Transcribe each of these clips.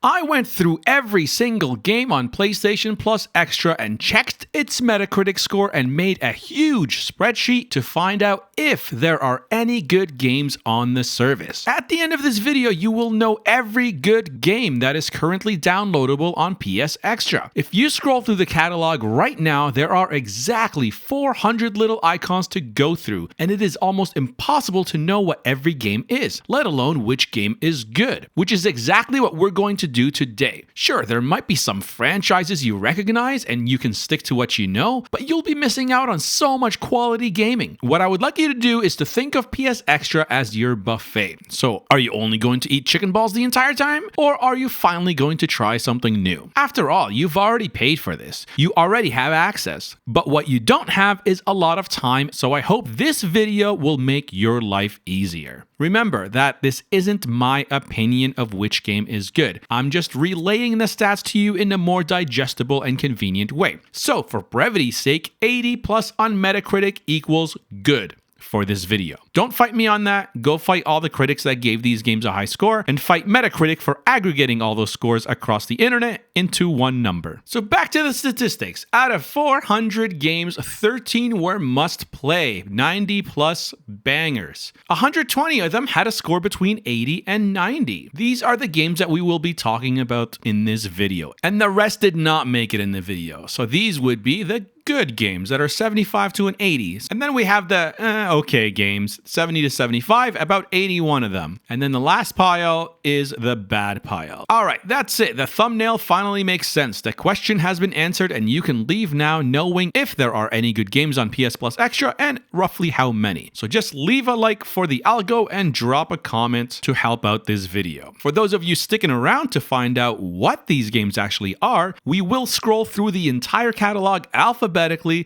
I went through every single game on PlayStation Plus Extra and checked its MetaCritic score and made a huge spreadsheet to find out if there are any good games on the service. At the end of this video, you will know every good game that is currently downloadable on PS Extra. If you scroll through the catalog right now, there are exactly 400 little icons to go through, and it is almost impossible to know what every game is, let alone which game is good, which is exactly what we're going to do today. Sure, there might be some franchises you recognize and you can stick to what you know, but you'll be missing out on so much quality gaming. What I would like you to do is to think of PS Extra as your buffet. So, are you only going to eat chicken balls the entire time? Or are you finally going to try something new? After all, you've already paid for this. You already have access. But what you don't have is a lot of time, so I hope this video will make your life easier. Remember that this isn't my opinion of which game is good. I'm just relaying the stats to you in a more digestible and convenient way. So for brevity's sake, 80 plus on Metacritic equals good for this video. Don't fight me on that. Go fight all the critics that gave these games a high score and fight Metacritic for aggregating all those scores across the internet into one number. So back to the statistics. Out of 400 games, 13 were must play, 90 plus bangers. 120 of them had a score between 80 and 90. These are the games that we will be talking about in this video. And the rest did not make it in the video. So these would be the good games that are 75 to an 80s. And then we have the okay games, 70 to 75, about 81 of them. And then the last pile is the bad pile. All right, that's it. The thumbnail finally makes sense. The question has been answered and you can leave now knowing if there are any good games on PS Plus Extra and roughly how many. So just leave a like for the algo and drop a comment to help out this video. For those of you sticking around to find out what these games actually are, we will scroll through the entire catalog alphabetically,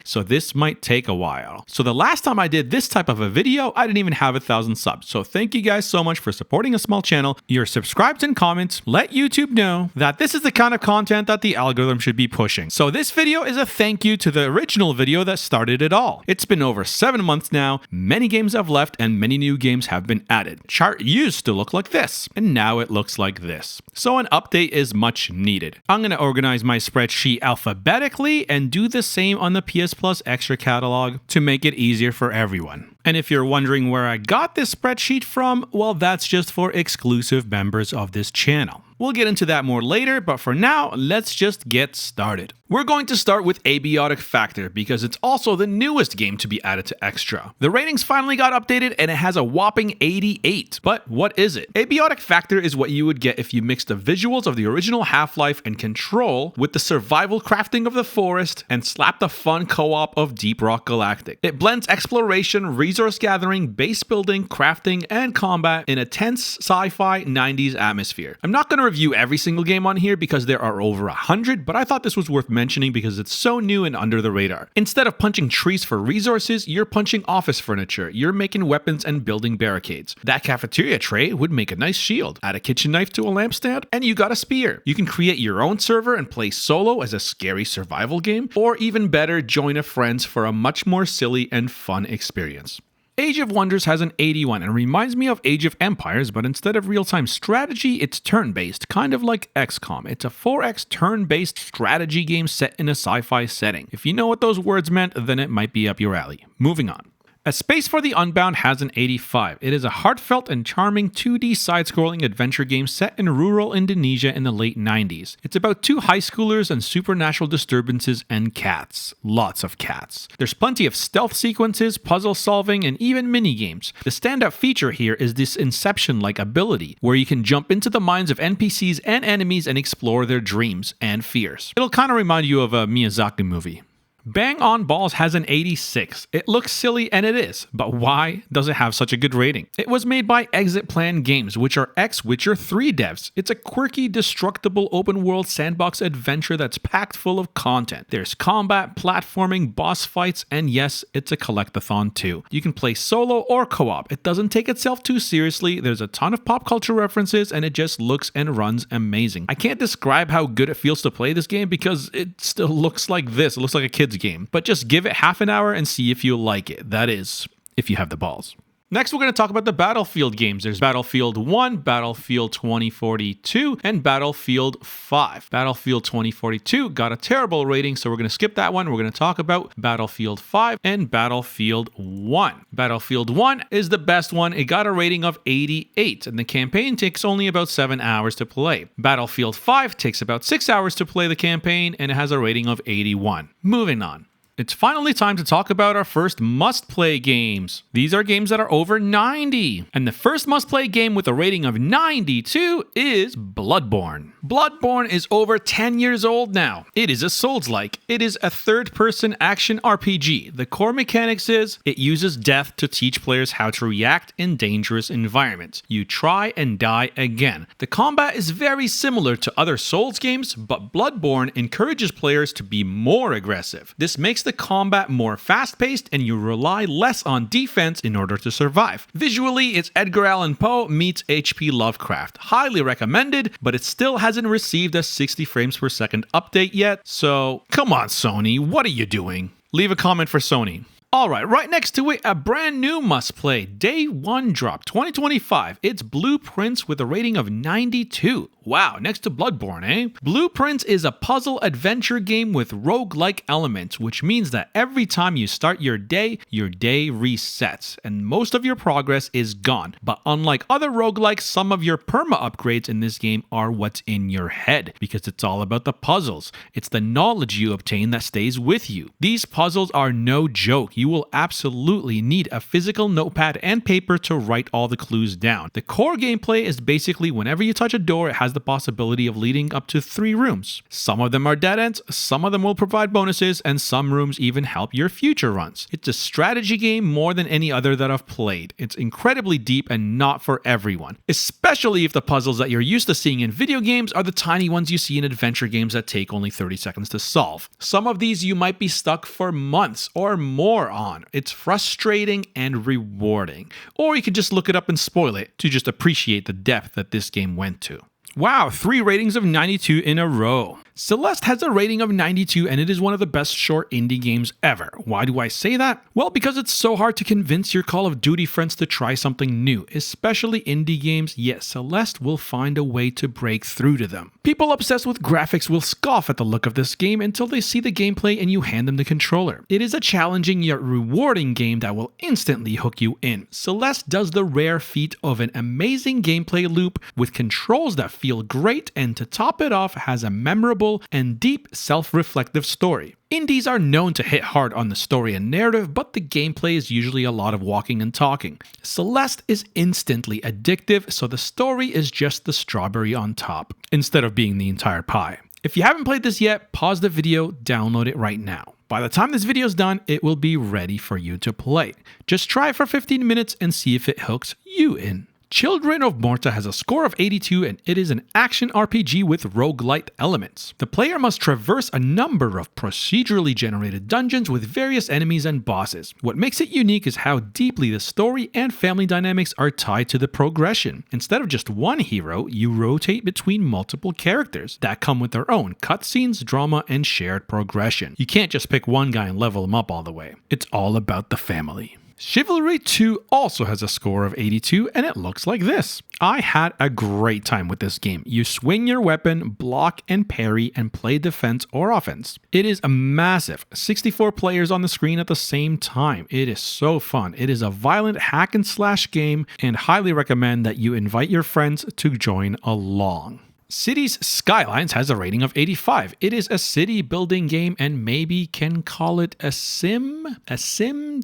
so this might take a while. So the last time I did this type of a video, I didn't even have 1,000 subs. So thank you guys so much for supporting a small channel. Your subscribes and comments let YouTube know that this is the kind of content that the algorithm should be pushing. So this video is a thank you to the original video that started it all. It's been over 7 months now, many games have left and many new games have been added. Chart used to look like this, and now it looks like this. So an update is much needed. I'm going to organize my spreadsheet alphabetically and do the same on the PS Plus Extra catalog to make it easier for everyone. And if you're wondering where I got this spreadsheet from, well, that's just for exclusive members of this channel. We'll get into that more later, but for now, let's just get started. We're going to start with Abiotic Factor because it's also the newest game to be added to Extra. The ratings finally got updated and it has a whopping 88. But what is it? Abiotic Factor is what you would get if you mixed the visuals of the original Half-Life and Control with the survival crafting of the forest and slapped the fun co-op of Deep Rock Galactic. It blends exploration, resource gathering, base building, crafting, and combat in a tense sci-fi 90s atmosphere. I'm not going to review every single game on here because there are over 100, but I thought this was worth mentioning because it's so new and under the radar. Instead of punching trees for resources, you're punching office furniture, you're making weapons and building barricades. That cafeteria tray would make a nice shield. Add a kitchen knife to a lampstand, and you got a spear. You can create your own server and play solo as a scary survival game, or even better, join a friends for a much more silly and fun experience. Age of Wonders has an 81 and reminds me of Age of Empires, but instead of real-time strategy, it's turn-based, kind of like XCOM. It's a 4X turn-based strategy game set in a sci-fi setting. If you know what those words meant, then it might be up your alley. Moving on. A Space for the Unbound has an 85. It is a heartfelt and charming 2D side-scrolling adventure game set in rural Indonesia in the late 90s. It's about two high schoolers and supernatural disturbances and cats. Lots of cats. There's plenty of stealth sequences, puzzle solving, and even mini-games. The standout feature here is this Inception-like ability, where you can jump into the minds of NPCs and enemies and explore their dreams and fears. It'll kind of remind you of a Miyazaki movie. Bang On Balls has an 86. It looks silly, and it is, but why does it have such a good rating? It was made by Exit Plan Games, which are ex-Witcher 3 devs. It's a quirky, destructible open-world sandbox adventure that's packed full of content. There's combat, platforming, boss fights, and yes, it's a collectathon too. You can play solo or co-op. It doesn't take itself too seriously, there's a ton of pop culture references, and it just looks and runs amazing. I can't describe how good it feels to play this game because it still looks like this. It looks like a kid's game, but just give it half an hour and see if you like it. That is, if you have the balls. Next, we're going to talk about the Battlefield games. There's Battlefield 1, Battlefield 2042, and Battlefield 5. Battlefield 2042 got a terrible rating, so we're going to skip that one. We're going to talk about Battlefield 5 and Battlefield 1. Battlefield 1 is the best one. It got a rating of 88, and the campaign takes only about 7 hours to play. Battlefield 5 takes about 6 hours to play the campaign, and it has a rating of 81. Moving on. It's finally time to talk about our first must-play games. These are games that are over 90. And the first must-play game with a rating of 92 is Bloodborne. Bloodborne is over 10 years old now. It is a Souls-like. It is a third-person action RPG. The core mechanics is it uses death to teach players how to react in dangerous environments. You try and die again. The combat is very similar to other Souls games, but Bloodborne encourages players to be more aggressive. This makes the combat more fast-paced and you rely less on defense in order to survive. Visually, it's Edgar Allan Poe meets H.P. Lovecraft. Highly recommended, but it still hasn't received a 60 frames per second update yet, so come on Sony, what are you doing? Leave a comment for Sony. Alright, right next to it, a brand new must-play, Day 1 drop, 2025. It's Blueprints with a rating of 92. Wow, next to Bloodborne, eh? Blueprints is a puzzle adventure game with roguelike elements, which means that every time you start your day resets, and most of your progress is gone. But unlike other roguelikes, some of your perma upgrades in this game are what's in your head, because it's all about the puzzles. It's the knowledge you obtain that stays with you. These puzzles are no joke. You will absolutely need a physical notepad and paper to write all the clues down. The core gameplay is basically whenever you touch a door, it has the possibility of leading up to 3 rooms. Some of them are dead ends, some of them will provide bonuses, and some rooms even help your future runs. It's a strategy game more than any other that I've played. It's incredibly deep and not for everyone, especially if the puzzles that you're used to seeing in video games are the tiny ones you see in adventure games that take only 30 seconds to solve. Some of these you might be stuck for months or more on. It's frustrating and rewarding. Or you can just look it up and spoil it to just appreciate the depth that this game went to. Wow, 3 ratings of 92 in a row. Celeste has a rating of 92 and it is one of the best short indie games ever. Why do I say that? Well, because it's so hard to convince your Call of Duty friends to try something new, especially indie games, yet Celeste will find a way to break through to them. People obsessed with graphics will scoff at the look of this game until they see the gameplay and you hand them the controller. It is a challenging yet rewarding game that will instantly hook you in. Celeste does the rare feat of an amazing gameplay loop with controls that feel great, and to top it off has a memorable and deep self-reflective story. Indies are known to hit hard on the story and narrative, but the gameplay is usually a lot of walking and talking. Celeste is instantly addictive, so the story is just the strawberry on top, instead of being the entire pie. If you haven't played this yet, pause the video, download it right now. By the time this video is done, it will be ready for you to play. Just try it for 15 minutes and see if it hooks you in. Children of Morta has a score of 82 and it is an action RPG with roguelite elements. The player must traverse a number of procedurally generated dungeons with various enemies and bosses. What makes it unique is how deeply the story and family dynamics are tied to the progression. Instead of just one hero, you rotate between multiple characters that come with their own cutscenes, drama, and shared progression. You can't just pick one guy and level him up all the way. It's all about the family. Chivalry 2 also has a score of 82 and it looks like this. I had a great time with this game. You swing your weapon, block and parry, and play defense or offense. It is a massive 64 players on the screen at the same time. It is so fun. It is a violent hack and slash game and highly recommend that you invite your friends to join along. Cities Skylines has a rating of 85. It is a city building game and maybe can call it a sim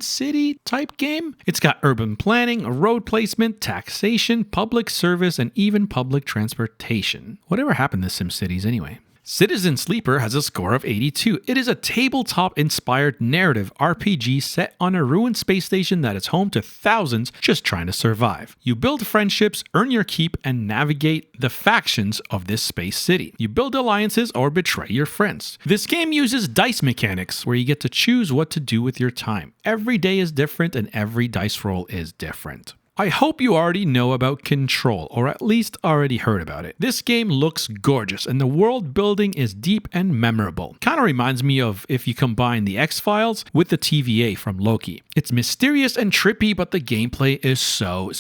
city type game. It's got urban planning, road placement, taxation, public service, and even public transportation. Whatever happened to SimCities anyway? Citizen Sleeper has a score of 82. It is a tabletop-inspired narrative RPG set on a ruined space station that is home to thousands just trying to survive. You build friendships, earn your keep, and navigate the factions of this space city. You build alliances or betray your friends. This game uses dice mechanics where you get to choose what to do with your time. Every day is different and every dice roll is different. I hope you already know about Control, or at least already heard about it. This game looks gorgeous, and the world building is deep and memorable. Kinda reminds me of if you combine the X-Files with the TVA from Loki. It's mysterious and trippy, but the gameplay is so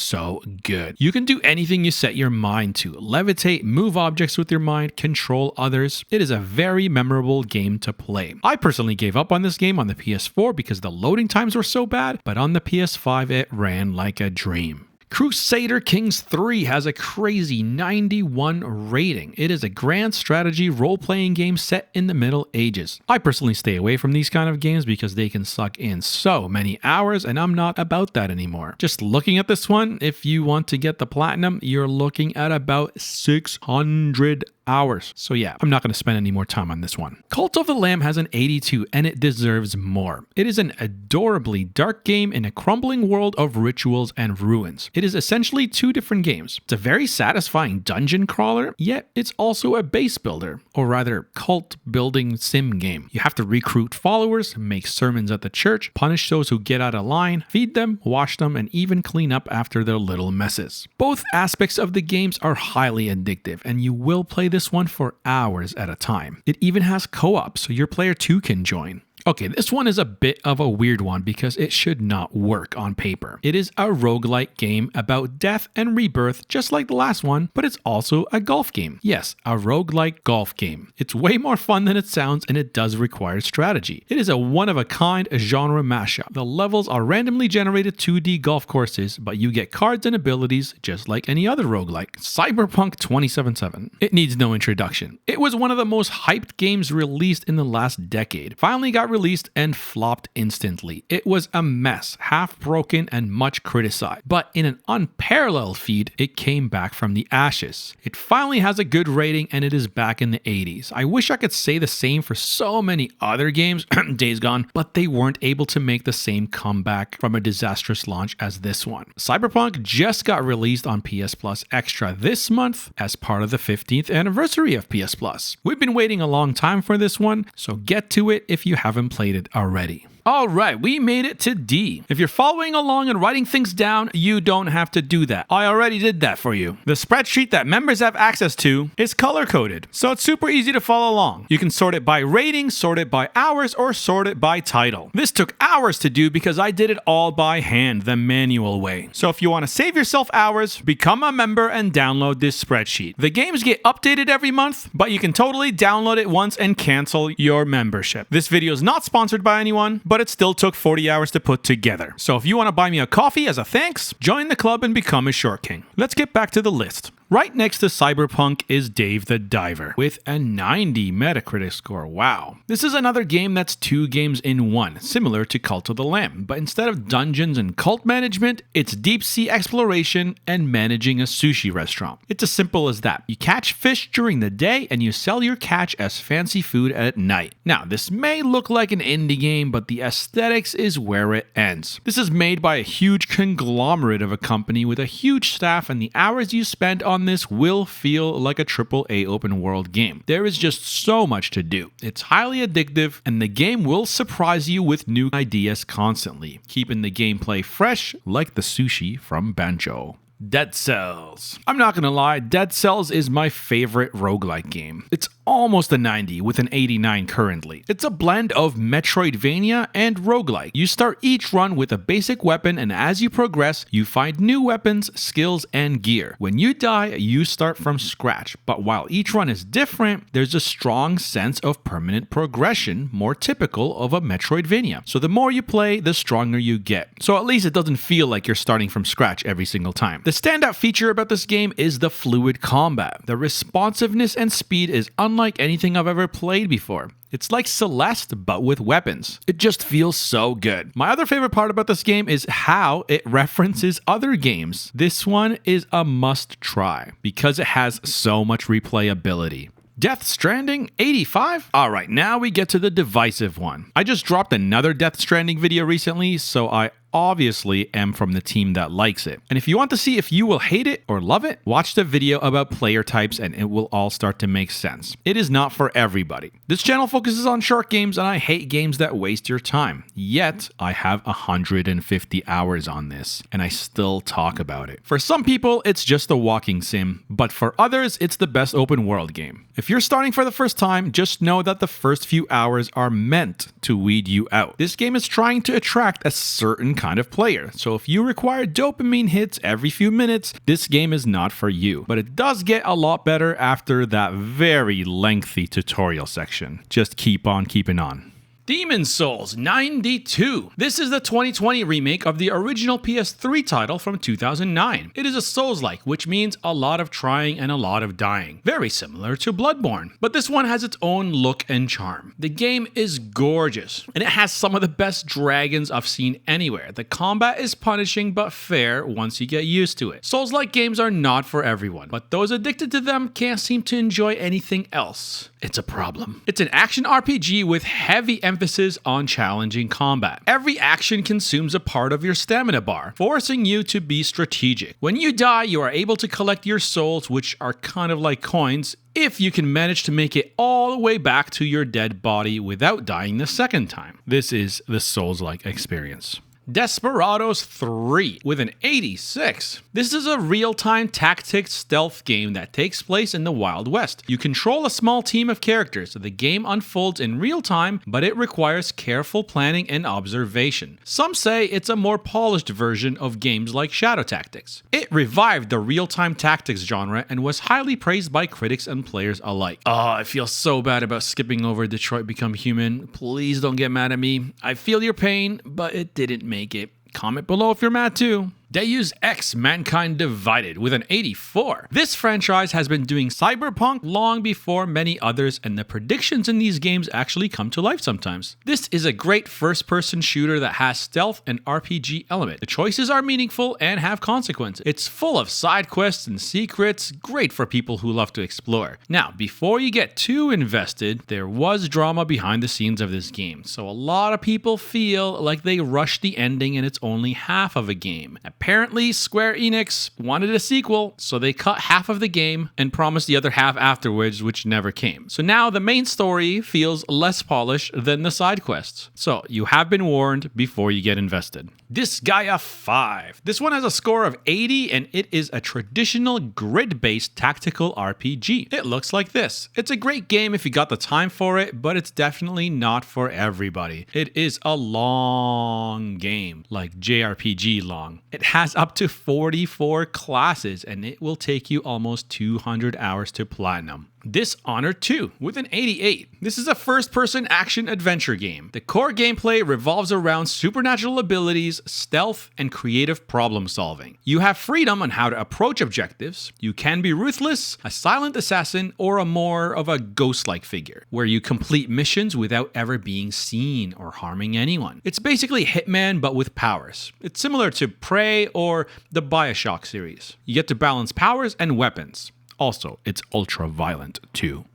good. You can do anything you set your mind to. Levitate, move objects with your mind, control others. It is a very memorable game to play. I personally gave up on this game on the PS4 because the loading times were so bad, but on the PS5 it ran like a dream. Crusader Kings 3 has a crazy 91 rating. It is a grand strategy role-playing game set in the Middle Ages. I personally stay away from these kind of games because they can suck in so many hours, and I'm not about that anymore. Just looking at this one, if you want to get the platinum, you're looking at about 600 hours. So yeah, I'm not going to spend any more time on this one. Cult of the Lamb has an 82 and it deserves more. It is an adorably dark game in a crumbling world of rituals and ruins. It is essentially two different games. It's a very satisfying dungeon crawler, yet it's also a base builder, or rather cult building sim game. You have to recruit followers, make sermons at the church, punish those who get out of line, feed them, wash them, and even clean up after their little messes. Both aspects of the games are highly addictive, and you will play this one for hours at a time. It even has co-op, so your player 2 can join. Okay, this one is a bit of a weird one because it should not work on paper. It is a roguelike game about death and rebirth just like the last one, but it's also a golf game. Yes, a roguelike golf game. It's way more fun than it sounds and it does require strategy. It is a one-of-a-kind genre mashup. The levels are randomly generated 2D golf courses, but you get cards and abilities just like any other roguelike. Cyberpunk 2077. It needs no introduction. It was one of the most hyped games released in the last decade. Finally got released and flopped instantly. It was a mess, half broken and much criticized, but in an unparalleled feat, it came back from the ashes. It finally has a good rating and it is back in the 80s. I wish I could say the same for so many other games, Days Gone, but they weren't able to make the same comeback from a disastrous launch as this one. Cyberpunk just got released on PS Plus Extra this month as part of the 15th anniversary of PS Plus. We've been waiting a long time for this one, so get to it if you haven't played it already. Alright, we made it to D. If you're following along and writing things down, you don't have to do that. I already did that for you. The spreadsheet that members have access to is color-coded, so it's super easy to follow along. You can sort it by rating, sort it by hours, or sort it by title. This took hours to do because I did it all by hand, the manual way. So if you want to save yourself hours, become a member and download this spreadsheet. The games get updated every month, but you can totally download it once and cancel your membership. This video is not sponsored by anyone, but it still took 40 hours to put together. So if you want to buy me a coffee as a thanks, join the club and become a Short King. Let's get back to the list. Right next to Cyberpunk is Dave the Diver with a 90 Metacritic score. Wow. This is another game that's two games in one, similar to Cult of the Lamb, but instead of dungeons and cult management, it's deep sea exploration and managing a sushi restaurant. It's as simple as that. You catch fish during the day and you sell your catch as fancy food at night. Now, this may look like an indie game, but the aesthetics is where it ends. This is made by a huge conglomerate of a company with a huge staff, and the hours you spend on this will feel like a AAA open world game. There is just so much to do. It's highly addictive, and the game will surprise you with new ideas constantly, keeping the gameplay fresh like the sushi from Banjo. Dead Cells. I'm not gonna lie, Dead Cells is my favorite roguelike game. It's almost a 90 with an 89 currently. It's a blend of Metroidvania and roguelike. You start each run with a basic weapon, and as you progress, you find new weapons, skills, and gear. When you die, you start from scratch, but while each run is different, there's a strong sense of permanent progression, more typical of a Metroidvania. So the more you play, the stronger you get. So at least it doesn't feel like you're starting from scratch every single time. The standout feature about this game is the fluid combat. The responsiveness and speed is unlike anything I've ever played before. It's like Celeste, but with weapons. It just feels so good. My other favorite part about this game is how it references other games. This one is a must try because it has so much replayability. Death Stranding 85? Alright, now we get to the divisive one. I just dropped another Death Stranding video recently, so I obviously am from the team that likes it. And if you want to see if you will hate it or love it, watch the video about player types and it will all start to make sense. It is not for everybody. This channel focuses on short games and I hate games that waste your time. Yet, I have 150 hours on this and I still talk about it. For some people, it's just a walking sim, but for others, it's the best open world game. If you're starting for the first time, just know that the first few hours are meant to weed you out. This game is trying to attract a certain kind of player, so if you require dopamine hits every few minutes, this game is not for you. But it does get a lot better after that very lengthy tutorial section. Just keep on keeping on. Demon's Souls 92. This is the 2020 remake of the original PS3 title from 2009. It is a Souls-like, which means a lot of trying and a lot of dying. Very similar to Bloodborne, but this one has its own look and charm. The game is gorgeous, and it has some of the best dragons I've seen anywhere. The combat is punishing but fair once you get used to it. Souls-like games are not for everyone, but those addicted to them can't seem to enjoy anything else. It's a problem. It's an action RPG with heavy emphasis on challenging combat. Every action consumes a part of your stamina bar, forcing you to be strategic. When you die, you are able to collect your souls, which are kind of like coins, if you can manage to make it all the way back to your dead body without dying the second time. This is the Souls-like experience. Desperados 3 with an 86. This is a real-time tactics stealth game that takes place in the Wild West. You control a small team of characters. The game unfolds in real time, but it requires careful planning and observation. Some say it's a more polished version of games like Shadow Tactics. It revived the real-time tactics genre and was highly praised by critics and players alike. Oh, I feel so bad about skipping over Detroit Become Human. Please don't get mad at me. I feel your pain, but it didn't make it. Comment below if you're mad too. Deus Ex Mankind Divided with an 84. This franchise has been doing cyberpunk long before many others, and the predictions in these games actually come to life sometimes. This is a great first-person shooter that has stealth and RPG element. The choices are meaningful and have consequences. It's full of side quests and secrets, great for people who love to explore. Now, before you get too invested, there was drama behind the scenes of this game, so a lot of people feel like they rushed the ending and it's only half of a game. Apparently, Square Enix wanted a sequel, so they cut half of the game and promised the other half afterwards, which never came. So now the main story feels less polished than the side quests. So you have been warned before you get invested. Disgaea 5. This one has a score of 80 and it is a traditional grid-based tactical RPG. It looks like this. It's a great game if you got the time for it, but it's definitely not for everybody. It is a long game, like JRPG long. It has up to 44 classes and it will take you almost 200 hours to platinum. Dishonored 2 with an 88. This is a first-person action-adventure game. The core gameplay revolves around supernatural abilities, stealth, and creative problem-solving. You have freedom on how to approach objectives. You can be ruthless, a silent assassin, or a more of a ghost-like figure, where you complete missions without ever being seen or harming anyone. It's basically Hitman, but with powers. It's similar to Prey or the BioShock series. You get to balance powers and weapons. Also, it's ultra-violent too.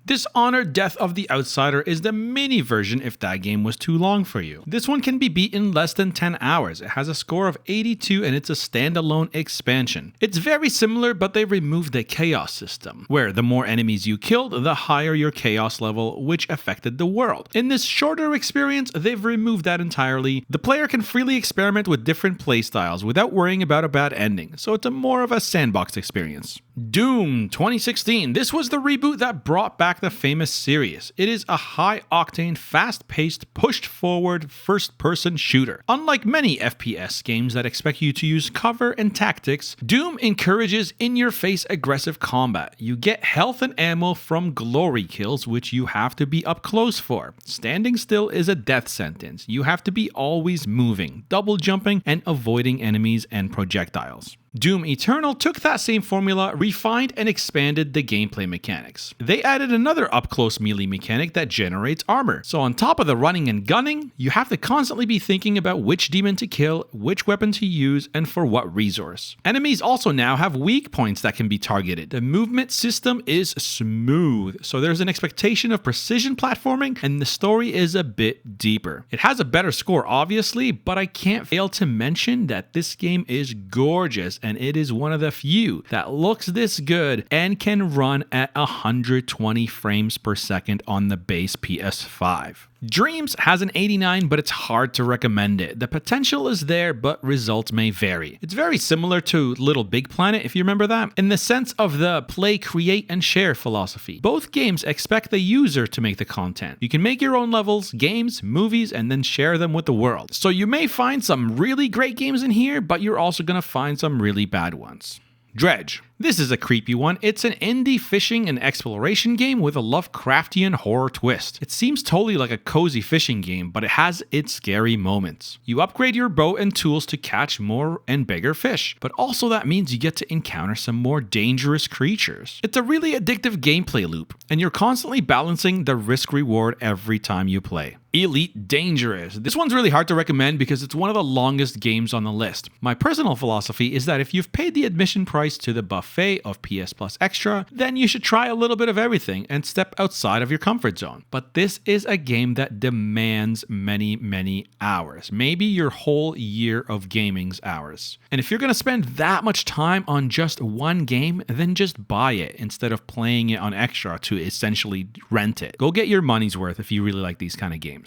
Dishonored Death of the Outsider is the mini version if that game was too long for you. This one can be beat in less than 10 hours. It has a score of 82 and it's a standalone expansion. It's very similar, but they removed the chaos system, where the more enemies you killed, the higher your chaos level, which affected the world. In this shorter experience, they've removed that entirely. The player can freely experiment with different playstyles without worrying about a bad ending, so it's more of a sandbox experience. Doom 2016. This was the reboot that brought back the famous series. It is a high-octane, fast-paced, pushed-forward, first-person shooter. Unlike many FPS games that expect you to use cover and tactics, Doom encourages in-your-face aggressive combat. You get health and ammo from glory kills, which you have to be up close for. Standing still is a death sentence. You have to be always moving, double jumping, and avoiding enemies and projectiles. Doom Eternal took that same formula, refined and expanded the gameplay mechanics. They added another up-close melee mechanic that generates armor. So on top of the running and gunning, you have to constantly be thinking about which demon to kill, which weapon to use, and for what resource. Enemies also now have weak points that can be targeted. The movement system is smooth, so there's an expectation of precision platforming, and the story is a bit deeper. It has a better score, obviously, but I can't fail to mention that this game is gorgeous, and it is one of the few that looks this good and can run at 120 frames per second on the base PS5. Dreams has an 89, but it's hard to recommend it. The potential is there, but results may vary. It's very similar to Little Big Planet, if you remember that, in the sense of the play, create, and share philosophy. Both games expect the user to make the content. You can make your own levels, games, movies, and then share them with the world. So you may find some really great games in here, but you're also going to find some really bad ones. Dredge. This is a creepy one. It's an indie fishing and exploration game with a Lovecraftian horror twist. It seems totally like a cozy fishing game, but it has its scary moments. You upgrade your boat and tools to catch more and bigger fish, but also that means you get to encounter some more dangerous creatures. It's a really addictive gameplay loop, and you're constantly balancing the risk-reward every time you play. Elite Dangerous. This one's really hard to recommend because it's one of the longest games on the list. My personal philosophy is that if you've paid the admission price to the buffet of PS Plus Extra, then you should try a little bit of everything and step outside of your comfort zone. But this is a game that demands many hours, maybe your whole year of gaming's hours. And if you're going to spend that much time on just one game, then just buy it instead of playing it on Extra to essentially rent it. Go get your money's worth if you really like these kind of games.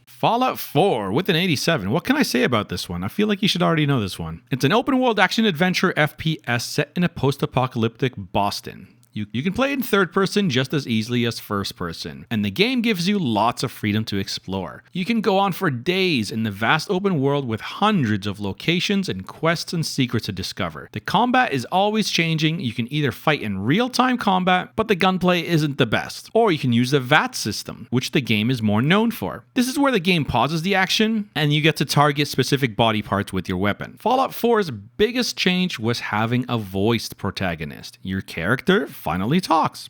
Fallout 4 with an 87. What can I say about this one? I feel like you should already know this one. It's an open world action adventure FPS set in a post-apocalyptic Boston. You can play in third person just as easily as first person, and the game gives you lots of freedom to explore. You can go on for days in the vast open world with hundreds of locations and quests and secrets to discover. The combat is always changing. You can either fight in real-time combat, but the gunplay isn't the best, or you can use the VAT system, which the game is more known for. This is where the game pauses the action, and you get to target specific body parts with your weapon. Fallout 4's biggest change was having a voiced protagonist. Your character finally talks.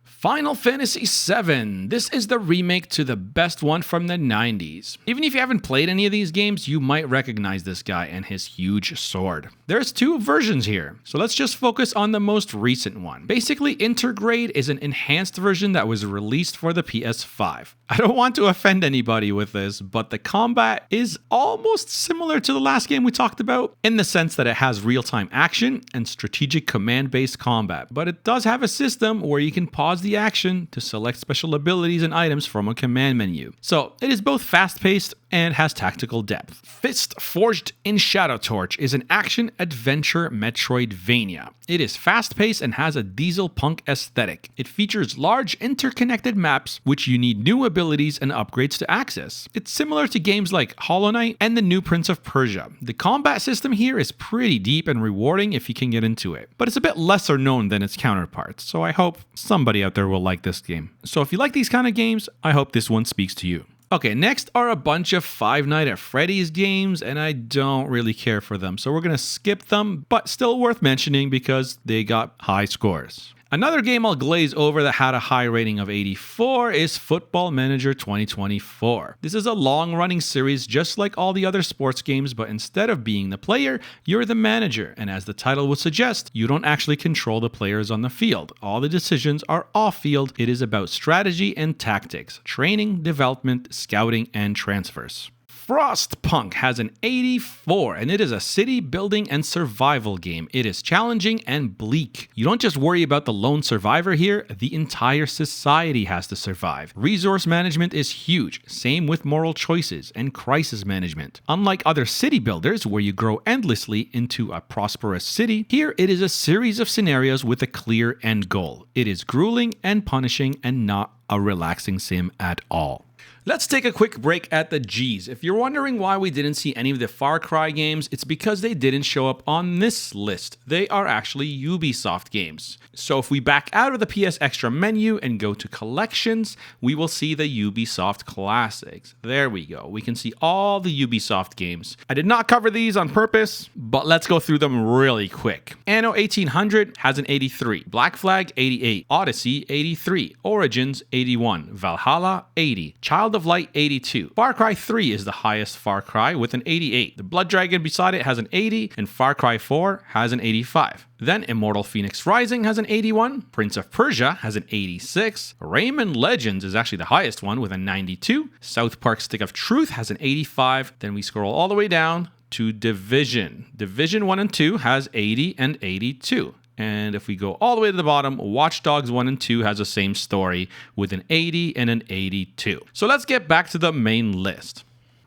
Final Fantasy VII. This is the remake to the best one from the 90s. Even if you haven't played any of these games, you might recognize this guy and his huge sword. There's two versions here, so let's just focus on the most recent one. Basically, Intergrade is an enhanced version that was released for the PS5. I don't want to offend anybody with this, but the combat is almost similar to the last game we talked about, in the sense that it has real-time action and strategic command-based combat, but it does have a system where you can pause the action to select special abilities and items from a command menu. So it is both fast-paced and has tactical depth. Fist Forged in Shadow Torch is an action-adventure Metroidvania. It is fast-paced and has a diesel punk aesthetic. It features large interconnected maps, which you need new abilities and upgrades to access. It's similar to games like Hollow Knight and the new Prince of Persia. The combat system here is pretty deep and rewarding if you can get into it, but it's a bit lesser known than its counterparts, so I hope somebody out there will like this game. So if you like these kind of games, I hope this one speaks to you. Okay, next are a bunch of Five Nights at Freddy's games, and I don't really care for them, so we're going to skip them, but still worth mentioning because they got high scores. Another game I'll glaze over that had a high rating of 84 is Football Manager 2024. This is a long-running series just like all the other sports games, but instead of being the player, you're the manager, and as the title would suggest, you don't actually control the players on the field. All the decisions are off-field. It is about strategy and tactics, training, development, scouting, and transfers. Frostpunk has an 84, and it is a city building and survival game. It is challenging and bleak. You don't just worry about the lone survivor here, the entire society has to survive. Resource management is huge, same with moral choices and crisis management. Unlike other city builders where you grow endlessly into a prosperous city, here it is a series of scenarios with a clear end goal. It is grueling and punishing and not a relaxing sim at all. Let's take a quick break at the G's. If you're wondering why we didn't see any of the Far Cry games, it's because they didn't show up on this list. They are actually Ubisoft games. So if we back out of the PS Extra menu and go to Collections, we will see the Ubisoft Classics. There we go. We can see all the Ubisoft games. I did not cover these on purpose, but let's go through them really quick. Anno 1800 has an 83, Black Flag 88, Odyssey 83, Origins 81, Valhalla 80, Child of Light 82. Far Cry 3 is the highest Far Cry with an 88. The Blood Dragon beside it has an 80, and Far Cry 4 has an 85. Then Immortal Phoenix Rising has an 81, Prince of Persia has an 86, Rayman Legends is actually the highest one with a 92, South Park Stick of Truth has an 85, then we scroll all the way down to Division. Division 1 and 2 has 80 and 82. And if we go all the way to the bottom, Watch Dogs 1 and 2 has the same story with an 80 and an 82. So let's get back to the main list.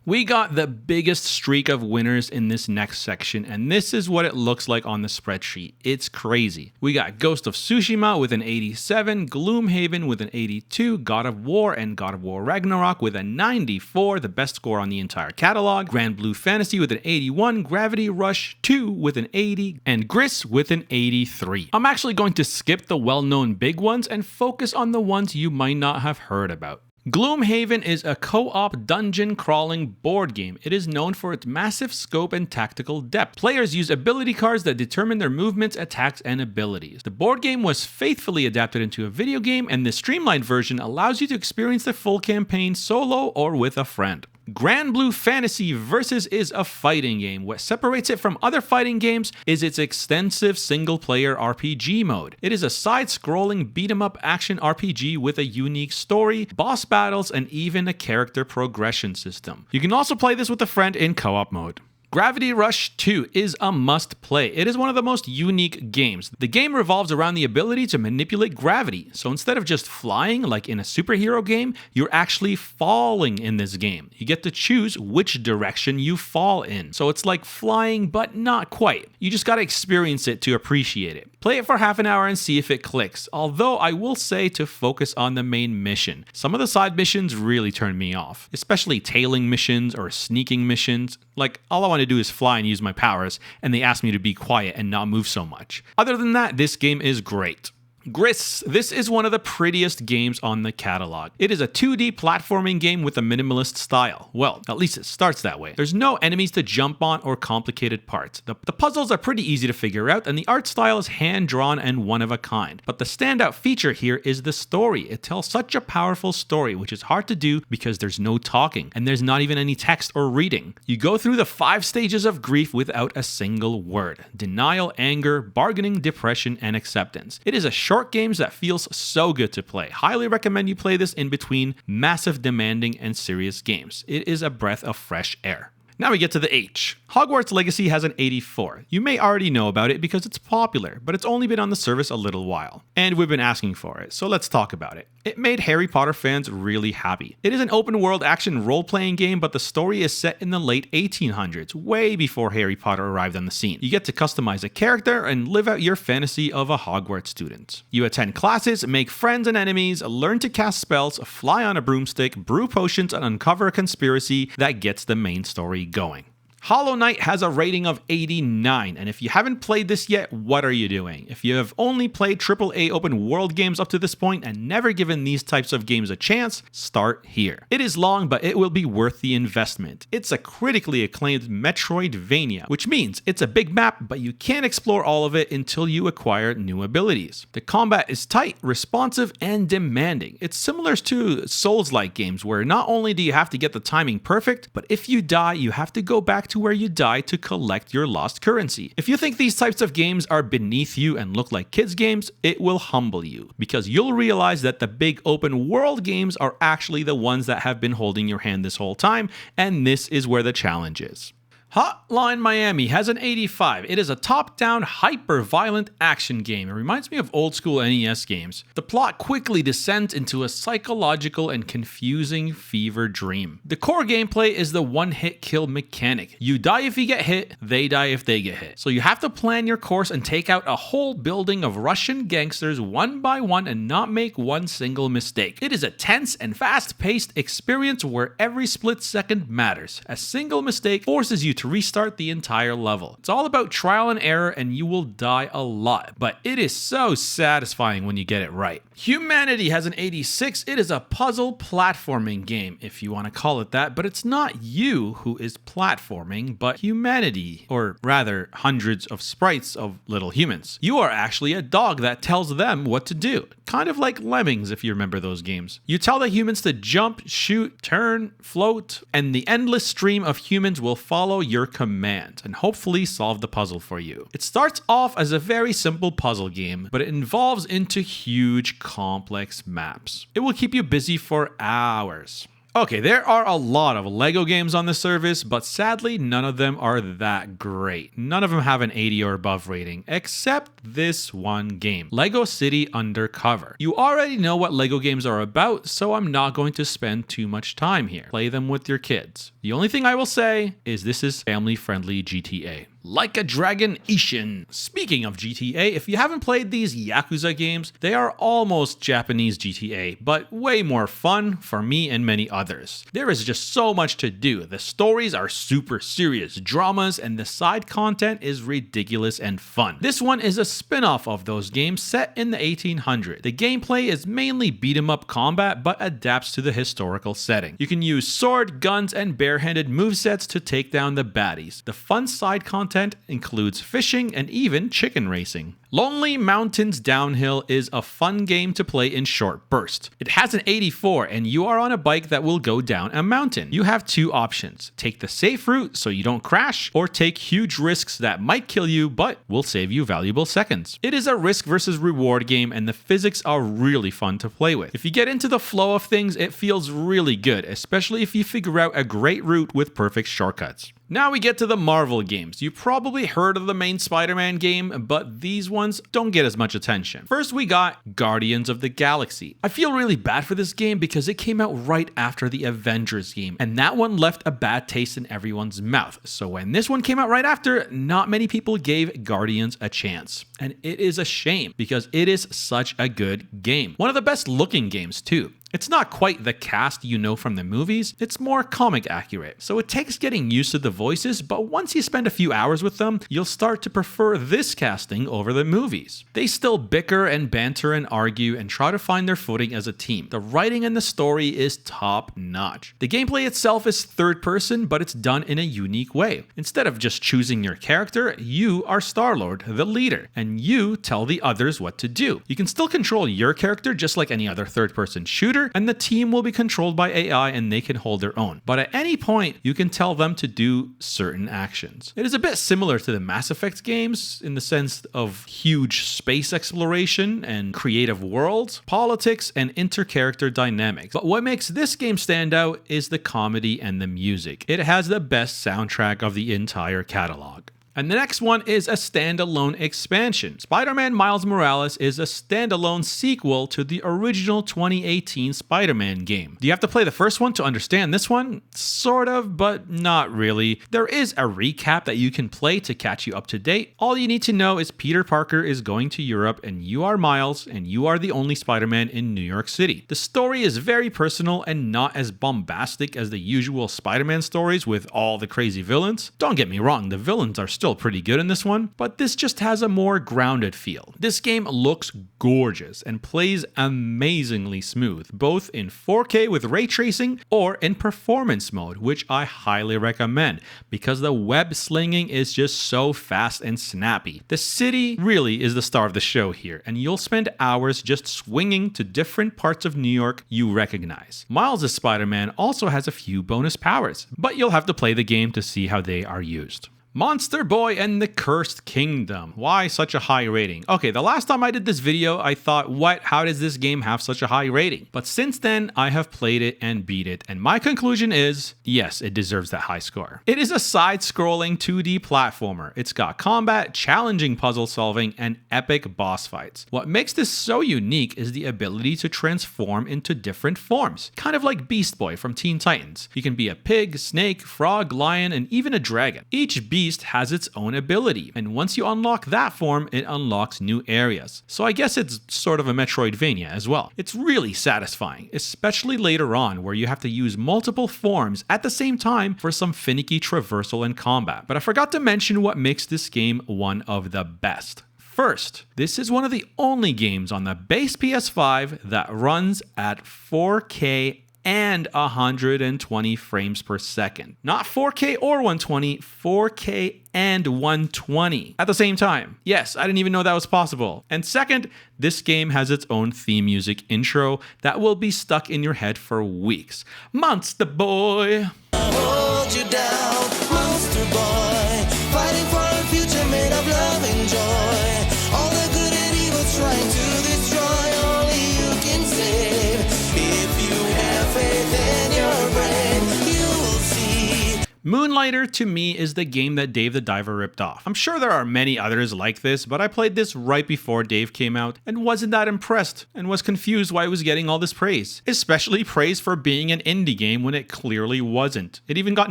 We got the biggest streak of winners in this next section, and this is what it looks like on the spreadsheet. It's crazy. We got Ghost of Tsushima with an 87, Gloomhaven with an 82, God of War and God of War Ragnarok with a 94, the best score on the entire catalog, Grand Blue Fantasy with an 81, Gravity Rush 2 with an 80, and Gris with an 83. I'm actually going to skip the well-known big ones and focus on the ones you might not have heard about. Gloomhaven is a co-op dungeon crawling board game. It is known for its massive scope and tactical depth. Players use ability cards that determine their movements, attacks, and abilities. The board game was faithfully adapted into a video game, and the streamlined version allows you to experience the full campaign solo or with a friend. Grand Blue Fantasy Versus is a fighting game. What separates it from other fighting games is its extensive single-player RPG mode. It is a side-scrolling beat-em-up action RPG with a unique story, boss battles, and even a character progression system. You can also play this with a friend in co-op mode. Gravity Rush 2 is a must-play. It is one of the most unique games. The game revolves around the ability to manipulate gravity. So instead of just flying like in a superhero game, you're actually falling in this game. You get to choose which direction you fall in. So it's like flying, but not quite. You just gotta experience it to appreciate it. Play it for half an hour and see if it clicks. Although I will say to focus on the main mission. Some of the side missions really turn me off, especially tailing missions or sneaking missions. Like, all I want to do is fly and use my powers, and they ask me to be quiet and not move so much. Other than that, this game is great. Gris. This is one of the prettiest games on the catalog. It is a 2D platforming game with a minimalist style. Well, at least it starts that way. There's no enemies to jump on or complicated parts. The puzzles are pretty easy to figure out, and the art style is hand-drawn and one of a kind. But the standout feature here is the story. It tells such a powerful story, which is hard to do because there's no talking, and there's not even any text or reading. You go through the 5 stages of grief without a single word: denial, anger, bargaining, depression, and acceptance. It is a short games that feels so good to play. Highly recommend you play this in between massive, demanding, and serious games. It is a breath of fresh air. Now we get to the H. Hogwarts Legacy has an 84. You may already know about it because it's popular, but it's only been on the service a little while. And we've been asking for it, so let's talk about it. It made Harry Potter fans really happy. It is an open-world action role-playing game, but the story is set in the late 1800s, way before Harry Potter arrived on the scene. You get to customize a character and live out your fantasy of a Hogwarts student. You attend classes, make friends and enemies, learn to cast spells, fly on a broomstick, brew potions, and uncover a conspiracy that gets the main story going. Hollow Knight has a rating of 89, and if you haven't played this yet, what are you doing? If you have only played AAA open world games up to this point and never given these types of games a chance, start here. It is long, but it will be worth the investment. It's a critically acclaimed Metroidvania, which means it's a big map, but you can't explore all of it until you acquire new abilities. The combat is tight, responsive, and demanding. It's similar to Souls-like games, where not only do you have to get the timing perfect, but if you die, you have to go back to where you died to collect your lost currency. If you think these types of games are beneath you and look like kids games, it will humble you, because you'll realize that the big open world games are actually the ones that have been holding your hand this whole time, and this is where the challenge is. Hotline Miami has an 85. It is a top-down, hyper-violent action game. It reminds me of old-school NES games. The plot quickly descends into a psychological and confusing fever dream. The core gameplay is the one-hit kill mechanic. You die if you get hit, they die if they get hit. So you have to plan your course and take out a whole building of Russian gangsters one by one and not make one single mistake. It is a tense and fast-paced experience where every split second matters. A single mistake forces you to restart the entire level. It's all about trial and error, and you will die a lot, but it is so satisfying when you get it right. Humanity has an 86. It is a puzzle platforming game, if you want to call it that, but it's not you who is platforming, but humanity, or rather, hundreds of sprites of little humans. You are actually a dog that tells them what to do, kind of like Lemmings, if you remember those games. You tell the humans to jump, shoot, turn, float, and the endless stream of humans will follow your command and hopefully solve the puzzle for you. It starts off as a very simple puzzle game, but it evolves into huge, complex maps. It will keep you busy for hours. Okay, there are a lot of LEGO games on the service, but sadly, none of them are that great. None of them have an 80 or above rating, except this one game, LEGO City Undercover. You already know what LEGO games are about, so I'm not going to spend too much time here. Play them with your kids. The only thing I will say is this is family-friendly GTA. Like a Dragon Ishin. Speaking of GTA, if you haven't played these Yakuza games, they are almost Japanese GTA, but way more fun for me and many others. There is just so much to do. The stories are super serious dramas, and the side content is ridiculous and fun. This one is a spin-off of those games set in the 1800s. The gameplay is mainly beat-em-up combat, but adapts to the historical setting. You can use sword, guns, and barehanded movesets to take down the baddies. The fun side content includes fishing and even chicken racing. Lonely Mountains Downhill is a fun game to play in short bursts. It has an 84 and you are on a bike that will go down a mountain. You have two options. Take the safe route so you don't crash, or take huge risks that might kill you but will save you valuable seconds. It is a risk versus reward game and the physics are really fun to play with. If you get into the flow of things, it feels really good, especially if you figure out a great route with perfect shortcuts. Now we get to the Marvel games. You've probably heard of the main Spider-Man game, but these ones don't get as much attention. First, we got Guardians of the Galaxy. I feel really bad for this game because it came out right after the Avengers game, and that one left a bad taste in everyone's mouth. So when this one came out right after, not many people gave Guardians a chance. And it is a shame because it is such a good game. One of the best looking games too. It's not quite the cast you know from the movies, it's more comic accurate. So it takes getting used to the voices, but once you spend a few hours with them, you'll start to prefer this casting over the movies. They still bicker and banter and argue and try to find their footing as a team. The writing and the story is top notch. The gameplay itself is third person, but it's done in a unique way. Instead of just choosing your character, you are Star-Lord, the leader, and you tell the others what to do. You can still control your character just like any other third person shooter, and the team will be controlled by AI and they can hold their own. But at any point, you can tell them to do certain actions. It is a bit similar to the Mass Effect games in the sense of huge space exploration and creative worlds, politics, and inter-character dynamics. But what makes this game stand out is the comedy and the music. It has the best soundtrack of the entire catalog. And the next one is a standalone expansion. Spider-Man Miles Morales is a standalone sequel to the original 2018 Spider-Man game. Do you have to play the first one to understand this one? Sort of, but not really. There is a recap that you can play to catch you up to date. All you need to know is Peter Parker is going to Europe and you are Miles and you are the only Spider-Man in New York City. The story is very personal and not as bombastic as the usual Spider-Man stories with all the crazy villains. Don't get me wrong, the villains are still pretty good in this one, but this just has a more grounded feel. This game looks gorgeous and plays amazingly smooth, both in 4K with ray tracing or in performance mode, which I highly recommend because the web slinging is just so fast and snappy. The city really is the star of the show here, and you'll spend hours just swinging to different parts of New York you recognize. Miles' Spider-Man also has a few bonus powers, but you'll have to play the game to see how they are used. Monster Boy and the Cursed Kingdom. Why such a high rating? Okay, the last time I did this video, I thought, what? How does this game have such a high rating? But since then, I have played it and beat it, and my conclusion is, yes, it deserves that high score. It is a side-scrolling 2D platformer. It's got combat, challenging puzzle solving, and epic boss fights. What makes this so unique is the ability to transform into different forms, kind of like Beast Boy from Teen Titans. You can be a pig, snake, frog, lion, and even a dragon. Each beast has its own ability, and once you unlock that form, it unlocks new areas. So I guess it's sort of a Metroidvania as well. It's really satisfying, especially later on where you have to use multiple forms at the same time for some finicky traversal and combat. But I forgot to mention what makes this game one of the best. First, this is one of the only games on the base PS5 that runs at 4K and 120 frames per second. Not 4K or 120, 4K and 120 at the same time. Yes, I didn't even know that was possible. And second, this game has its own theme music intro that will be stuck in your head for weeks. Monster Boy. Hold you down, Monster Boy, fighting for a future made of love and joy. All the good and evil trying to destroy, only you can save. If you have faith in your brain, you will see. Moonlighter to me is the game that Dave the Diver ripped off. I'm sure there are many others like this, but I played this right before Dave came out and wasn't that impressed and was confused why it was getting all this praise. Especially praise for being an indie game when it clearly wasn't. It even got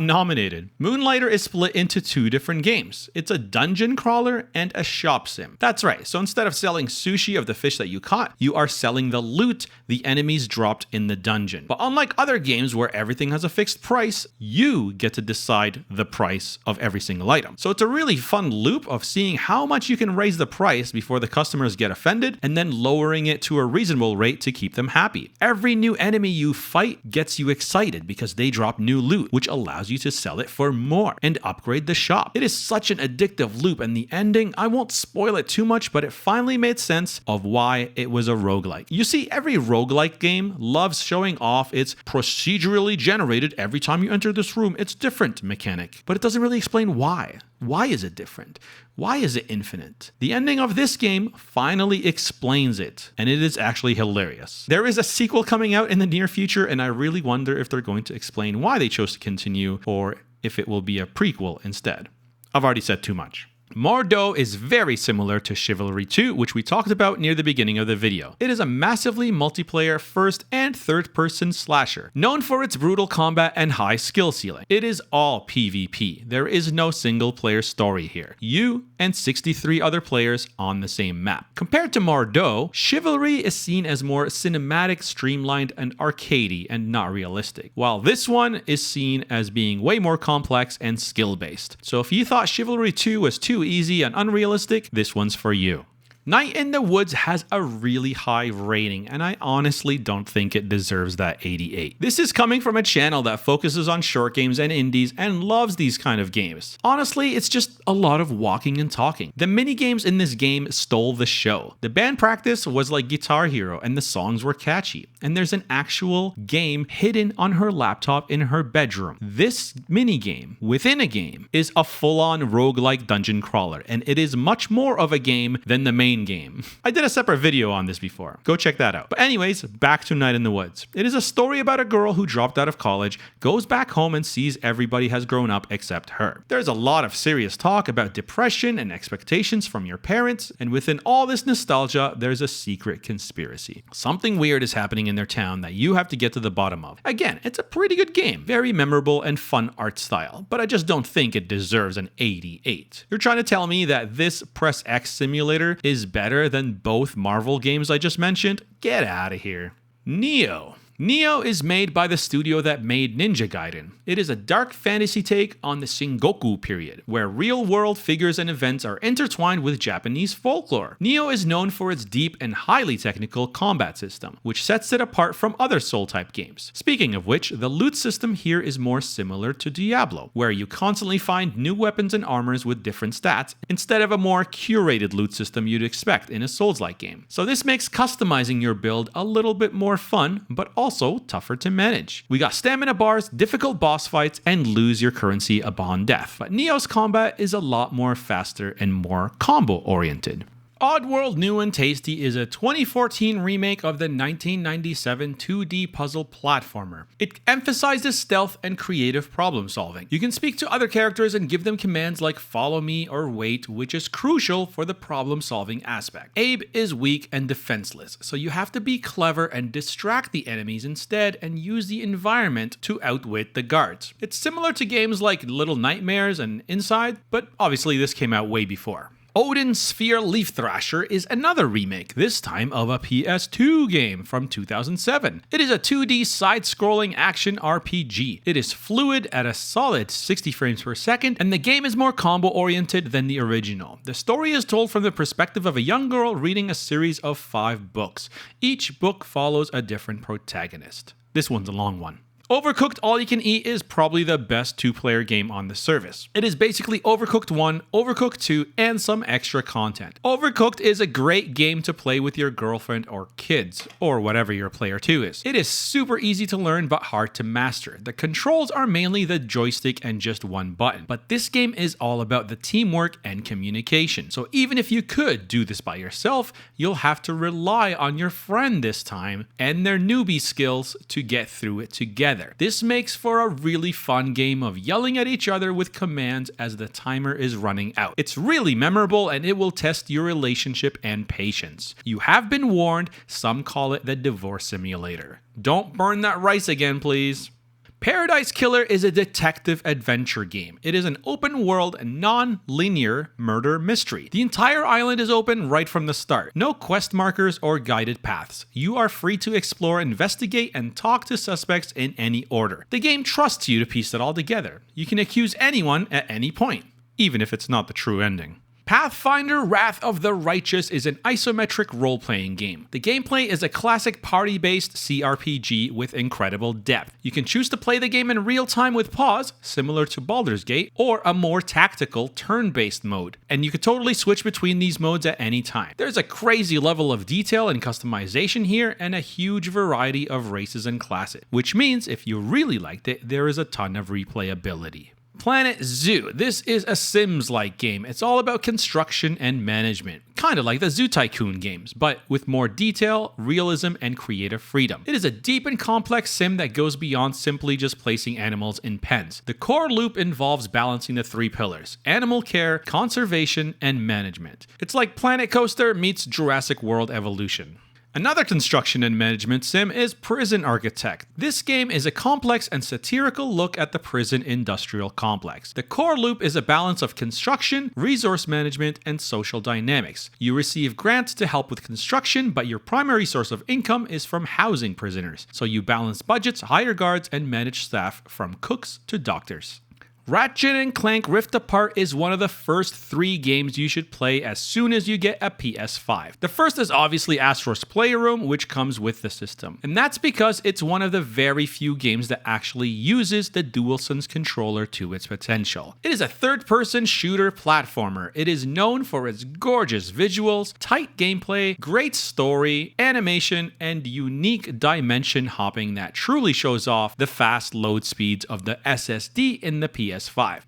nominated. Moonlighter is split into two different games. It's a dungeon crawler and a shop sim. That's right, so instead of selling sushi of the fish that you caught, you are selling the loot the enemies dropped in the dungeon. But unlike other games where everything has a fixed price, you get to decide the price of every single item. So it's a really fun loop of seeing how much you can raise the price before the customers get offended and then lowering it to a reasonable rate to keep them happy. Every new enemy you fight gets you excited because they drop new loot, which allows you to sell it for more and upgrade the shop. It is such an addictive loop, and the ending, I won't spoil it too much, but it finally made sense of why it was a roguelike. You see, every roguelike game loves showing off its procedurally generated every time you enter this room, it's different mechanic, but it doesn't really explain why. Why is it different? Why is it infinite? The ending of this game finally explains it, and it is actually hilarious. There is a sequel coming out in the near future, and I really wonder if they're going to explain why they chose to continue, or if it will be a prequel instead. I've already said too much. Mordo is very similar to Chivalry 2, which we talked about near the beginning of the video. It is a massively multiplayer first and third-person slasher, known for its brutal combat and high skill ceiling. It is all PvP. There is no single-player story here. You and 63 other players on the same map. Compared to Mordo, Chivalry is seen as more cinematic, streamlined, and arcadey and not realistic, while this one is seen as being way more complex and skill-based. So if you thought Chivalry 2 was too easy and unrealistic, this one's for you. Night in the Woods has a really high rating, and I honestly don't think it deserves that 88. This is coming from a channel that focuses on short games and indies and loves these kind of games. Honestly, it's just a lot of walking and talking. The mini-games in this game stole the show. The band practice was like Guitar Hero, and the songs were catchy. And there's an actual game hidden on her laptop in her bedroom. This mini-game within a game is a full-on roguelike dungeon crawler, and it is much more of a game than the main game. I did a separate video on this before. Go check that out. But anyways, back to Night in the Woods. It is a story about a girl who dropped out of college, goes back home and sees everybody has grown up except her. There's a lot of serious talk about depression and expectations from your parents, and within all this nostalgia, there's a secret conspiracy. Something weird is happening in their town that you have to get to the bottom of. Again, it's a pretty good game. Very memorable and fun art style, but I just don't think it deserves an 88. You're trying to tell me that this Press X simulator is better than both Marvel games I just mentioned? Get out of here. Neo. Neo is made by the studio that made Ninja Gaiden. It is a dark fantasy take on the Sengoku period, where real-world figures and events are intertwined with Japanese folklore. Neo is known for its deep and highly technical combat system, which sets it apart from other Soul-type games. Speaking of which, the loot system here is more similar to Diablo, where you constantly find new weapons and armors with different stats, instead of a more curated loot system you'd expect in a Souls-like game. So this makes customizing your build a little bit more fun, but also tougher to manage. We got stamina bars, difficult boss fights, and lose your currency upon death. But Neo's combat is a lot more faster and more combo-oriented. Oddworld New and Tasty is a 2014 remake of the 1997 2D puzzle platformer. It emphasizes stealth and creative problem solving. You can speak to other characters and give them commands like follow me or wait, which is crucial for the problem solving aspect. Abe is weak and defenseless, so you have to be clever and distract the enemies instead and use the environment to outwit the guards. It's similar to games like Little Nightmares and Inside, but obviously this came out way before. Odin Sphere Leaf Thrasher is another remake, this time of a PS2 game from 2007. It is a 2D side-scrolling action RPG. It is fluid at a solid 60 frames per second, and the game is more combo-oriented than the original. The story is told from the perspective of a young girl reading a series of 5 books. Each book follows a different protagonist. This one's a long one. Overcooked All You Can Eat is probably the best 2-player game on the service. It is basically Overcooked 1, Overcooked 2, and some extra content. Overcooked is a great game to play with your girlfriend or kids, or whatever your player 2 is. It is super easy to learn but hard to master. The controls are mainly the joystick and just one button, but this game is all about the teamwork and communication. So even if you could do this by yourself, you'll have to rely on your friend this time and their newbie skills to get through it together. This makes for a really fun game of yelling at each other with commands as the timer is running out. It's really memorable and it will test your relationship and patience. You have been warned, some call it the divorce simulator. Don't burn that rice again, please. Paradise Killer is a detective adventure game. It is an open world, non-linear murder mystery. The entire island is open right from the start. No quest markers or guided paths. You are free to explore, investigate, and talk to suspects in any order. The game trusts you to piece it all together. You can accuse anyone at any point, even if it's not the true ending. Pathfinder Wrath of the Righteous is an isometric role-playing game. The gameplay is a classic party-based CRPG with incredible depth. You can choose to play the game in real time with pause, similar to Baldur's Gate, or a more tactical turn-based mode. And you can totally switch between these modes at any time. There's a crazy level of detail and customization here, and a huge variety of races and classes, which means if you really liked it, there is a ton of replayability. Planet Zoo. This is a Sims-like game. It's all about construction and management, kind of like the Zoo Tycoon games, but with more detail, realism, and creative freedom. It is a deep and complex sim that goes beyond simply just placing animals in pens. The core loop involves balancing the 3 pillars: animal care, conservation, and management. It's like Planet Coaster meets Jurassic World Evolution. Another construction and management sim is Prison Architect. This game is a complex and satirical look at the prison industrial complex. The core loop is a balance of construction, resource management, and social dynamics. You receive grants to help with construction, but your primary source of income is from housing prisoners. So you balance budgets, hire guards, and manage staff from cooks to doctors. Ratchet & Clank Rift Apart is one of the first 3 games you should play as soon as you get a PS5. The first is obviously Astro's Playroom, which comes with the system. And that's because it's one of the very few games that actually uses the DualSense controller to its potential. It is a third-person shooter platformer. It is known for its gorgeous visuals, tight gameplay, great story, animation, and unique dimension hopping that truly shows off the fast load speeds of the SSD in the PS5.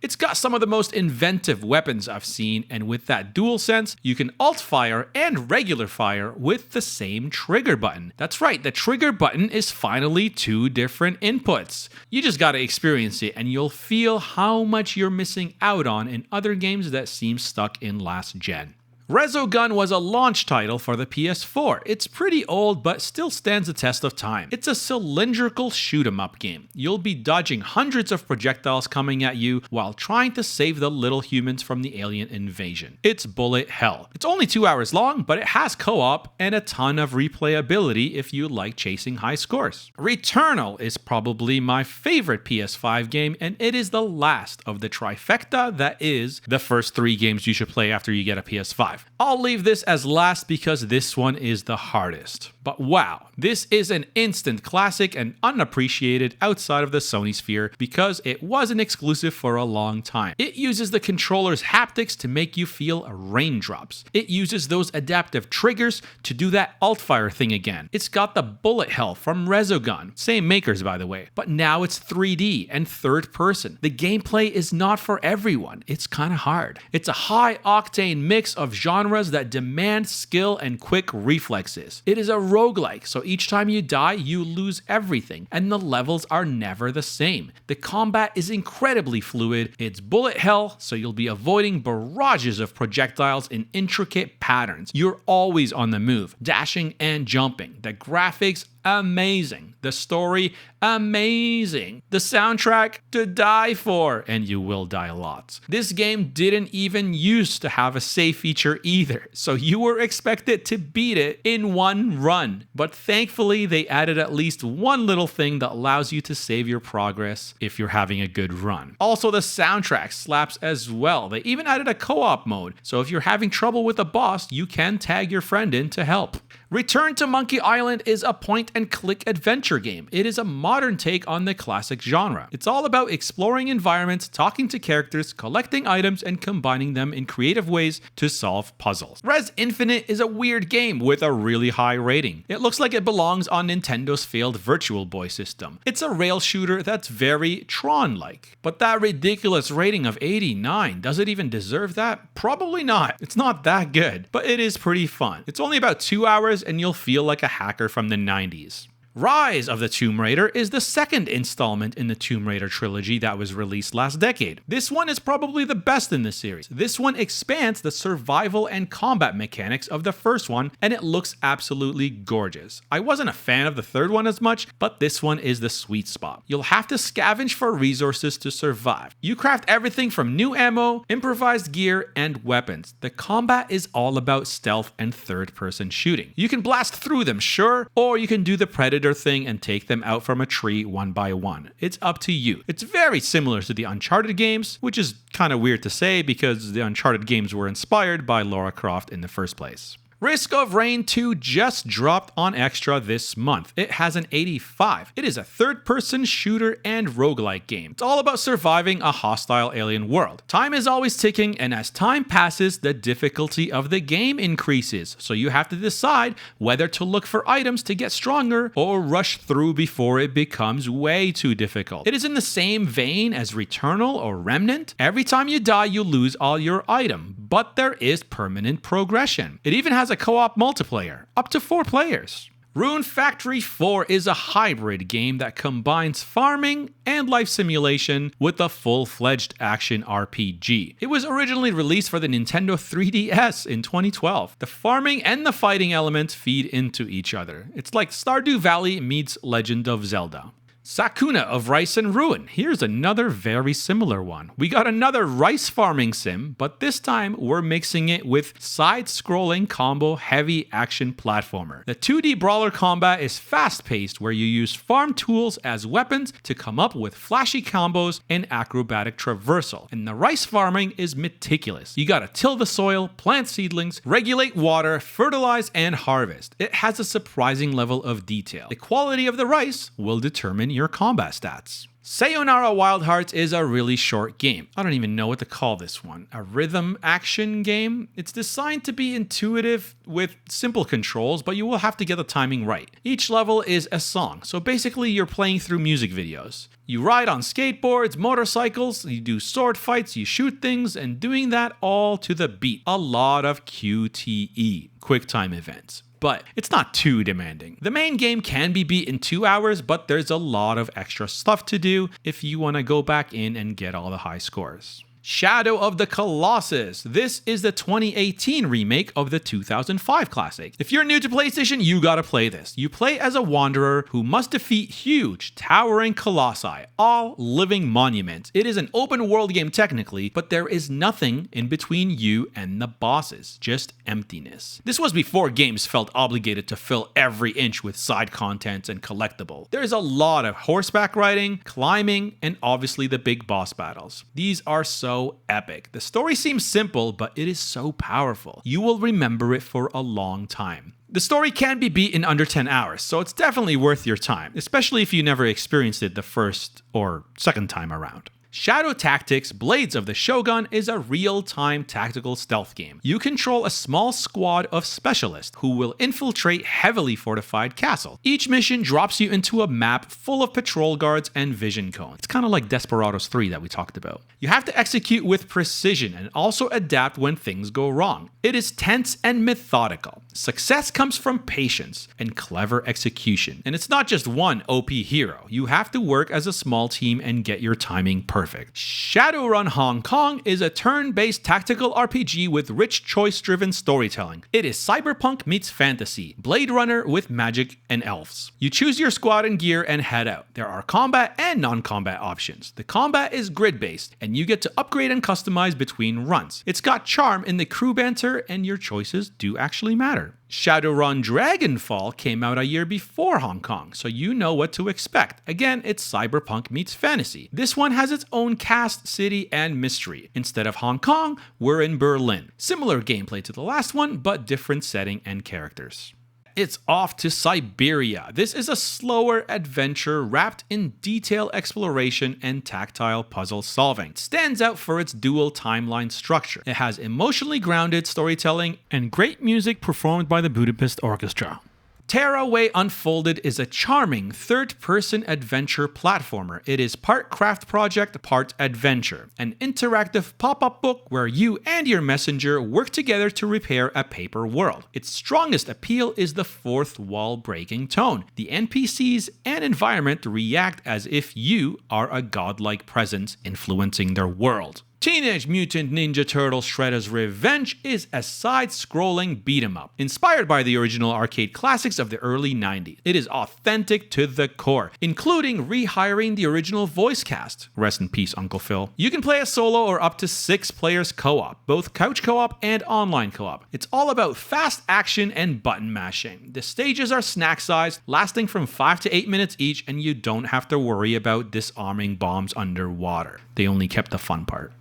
It's got some of the most inventive weapons I've seen, and with that DualSense, you can alt fire and regular fire with the same trigger button. That's right, the trigger button is finally 2 different inputs. You just gotta experience it and you'll feel how much you're missing out on in other games that seem stuck in last gen. Resogun was a launch title for the PS4. It's pretty old, but still stands the test of time. It's a cylindrical shoot-'em-up game. You'll be dodging hundreds of projectiles coming at you while trying to save the little humans from the alien invasion. It's bullet hell. It's only 2 hours long, but it has co-op and a ton of replayability if you like chasing high scores. Returnal is probably my favorite PS5 game, and it is the last of the trifecta that is the first 3 games you should play after you get a PS5. I'll leave this as last because this one is the hardest. But wow, this is an instant classic and unappreciated outside of the Sony sphere because it wasn't exclusive for a long time. It uses the controller's haptics to make you feel raindrops. It uses those adaptive triggers to do that alt-fire thing again. It's got the bullet hell from Resogun, same makers by the way, but now it's 3D and third person. The gameplay is not for everyone. It's kind of hard. It's a high-octane mix of genres that demand skill and quick reflexes. It is a roguelike, so each time you die, you lose everything, and the levels are never the same. The combat is incredibly fluid. It's bullet hell, so you'll be avoiding barrages of projectiles in intricate patterns. You're always on the move, dashing and jumping. The graphics, amazing. The story, amazing. The soundtrack, to die for, and you will die lots. This game didn't even used to have a save feature either, so you were expected to beat it in one run. But thankfully, they added at least one little thing that allows you to save your progress if you're having a good run. Also, the soundtrack slaps as well. They even added a co-op mode, so if you're having trouble with a boss, you can tag your friend in to help. Return to Monkey Island is a point-and-click adventure game. It is a modern take on the classic genre. It's all about exploring environments, talking to characters, collecting items, and combining them in creative ways to solve puzzles. Res Infinite is a weird game with a really high rating. It looks like it belongs on Nintendo's failed Virtual Boy system. It's a rail shooter that's very Tron-like. But that ridiculous rating of 89, does it even deserve that? Probably not. It's not that good, but it is pretty fun. It's only about 2 hours and you'll feel like a hacker from the 90s. Rise of the Tomb Raider is the second installment in the Tomb Raider trilogy that was released last decade. This one is probably the best in the series. This one expands the survival and combat mechanics of the first one, and it looks absolutely gorgeous. I wasn't a fan of the third one as much, but this one is the sweet spot. You'll have to scavenge for resources to survive. You craft everything from new ammo, improvised gear, and weapons. The combat is all about stealth and third-person shooting. You can blast through them, sure, or you can do the Predator thing and take them out from a tree one by one. It's up to you. It's very similar to the Uncharted games, which is kind of weird to say because the Uncharted games were inspired by Lara Croft in the first place. Risk of Rain 2 just dropped on Extra this month. It has an 85. It is a third-person shooter and roguelike game. It's all about surviving a hostile alien world. Time is always ticking, and as time passes, the difficulty of the game increases, so you have to decide whether to look for items to get stronger or rush through before it becomes way too difficult. It is in the same vein as Returnal or Remnant. Every time you die, you lose all your item, but there is permanent progression. It even has a co-op multiplayer, up to 4 players. Rune Factory 4 is a hybrid game that combines farming and life simulation with a full-fledged action RPG. It was originally released for the Nintendo 3DS in 2012. The farming and the fighting elements feed into each other. It's like Stardew Valley meets Legend of Zelda. Sakuna of Rice and Ruin. Here's another very similar one. We got another rice farming sim, but this time we're mixing it with side-scrolling combo heavy action platformer. The 2D brawler combat is fast-paced where you use farm tools as weapons to come up with flashy combos and acrobatic traversal. And the rice farming is meticulous. You gotta till the soil, plant seedlings, regulate water, fertilize, and harvest. It has a surprising level of detail. The quality of the rice will determine your combat stats. Sayonara Wild Hearts is a really short game. I don't even know what to call this one. A rhythm action game? It's designed to be intuitive with simple controls, but you will have to get the timing right. Each level is a song, so basically you're playing through music videos. You ride on skateboards, motorcycles, you do sword fights, you shoot things, and doing that all to the beat. A lot of QTE, quick time events. But it's not too demanding. The main game can be beat in 2 hours, but there's a lot of extra stuff to do if you want to go back in and get all the high scores. Shadow of the Colossus. This is the 2018 remake of the 2005 classic. If you're new to PlayStation, you gotta play this. You play as a wanderer who must defeat huge, towering colossi, all living monuments. It is an open world game technically, but there is nothing in between you and the bosses, just emptiness. This was before games felt obligated to fill every inch with side content and collectible. There is a lot of horseback riding, climbing, and obviously the big boss battles. These are so epic. The story seems simple, but it is so powerful. You will remember it for a long time. The story can be beat in under 10 hours, so it's definitely worth your time, especially if you never experienced it the first or second time around. Shadow Tactics Blades of the Shogun is a real-time tactical stealth game. You control a small squad of specialists who will infiltrate heavily fortified castles. Each mission drops you into a map full of patrol guards and vision cones. It's kind of like Desperados 3 that we talked about. You have to execute with precision and also adapt when things go wrong. It is tense and methodical. Success comes from patience and clever execution. And it's not just one OP hero. You have to work as a small team and get your timing perfect. Shadowrun Hong Kong is a turn-based tactical RPG with rich choice-driven storytelling. It is cyberpunk meets fantasy, Blade Runner with magic and elves. You choose your squad and gear and head out. There are combat and non-combat options. The combat is grid-based, and you get to upgrade and customize between runs. It's got charm in the crew banter, and your choices do actually matter. Shadowrun Dragonfall came out a year before Hong Kong, so you know what to expect. Again, it's cyberpunk meets fantasy. This one has its own cast, city, and mystery. Instead of Hong Kong, we're in Berlin. Similar gameplay to the last one, but different setting and characters. It's Off to Siberia. This is a slower adventure wrapped in detailed exploration and tactile puzzle solving. It stands out for its dual timeline structure. It has emotionally grounded storytelling and great music performed by the Budapest Orchestra. Tearaway Unfolded is a charming third-person adventure platformer. It is part craft project, part adventure. An interactive pop-up book where you and your messenger work together to repair a paper world. Its strongest appeal is the fourth wall breaking tone. The NPCs and environment react as if you are a godlike presence influencing their world. Teenage Mutant Ninja Turtles Shredder's Revenge is a side-scrolling beat-em-up, inspired by the original arcade classics of the early 90s. It is authentic to the core, including rehiring the original voice cast. Rest in peace, Uncle Phil. You can play a solo or up to 6 players co-op, both couch co-op and online co-op. It's all about fast action and button mashing. The stages are snack-sized, lasting from 5 to 8 minutes each, and you don't have to worry about disarming bombs underwater. They only kept the fun part.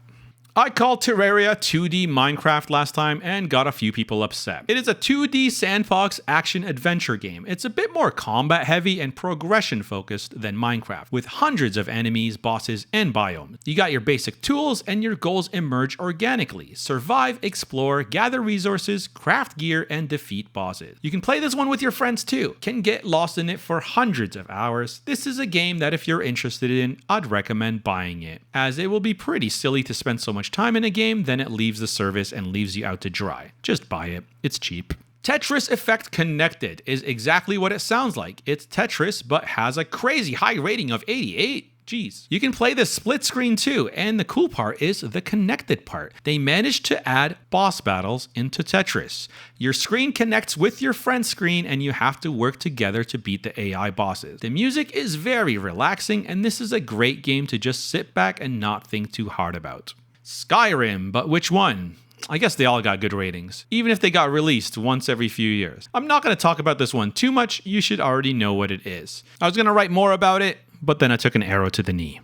I called Terraria 2D Minecraft last time and got a few people upset. It is a 2D sandbox action-adventure game. It's a bit more combat-heavy and progression-focused than Minecraft, with hundreds of enemies, bosses, and biomes. You got your basic tools, and your goals emerge organically. Survive, explore, gather resources, craft gear, and defeat bosses. You can play this one with your friends too. Can get lost in it for hundreds of hours. This is a game that if you're interested in, I'd recommend buying it, as it will be pretty silly to spend so much time in a game, then it leaves the service and leaves you out to dry. Just buy it. It's cheap. Tetris Effect Connected is exactly what it sounds like. It's Tetris, but has a crazy high rating of 88. Jeez. You can play this split screen too, and the cool part is the connected part. They managed to add boss battles into Tetris. Your screen connects with your friend's screen, and you have to work together to beat the AI bosses. The music is very relaxing, and this is a great game to just sit back and not think too hard about. Skyrim, but which one? I guess they all got good ratings, even if they got released once every few years. I'm not going to talk about this one too much, you should already know what it is. I was going to write more about it, but then I took an arrow to the knee.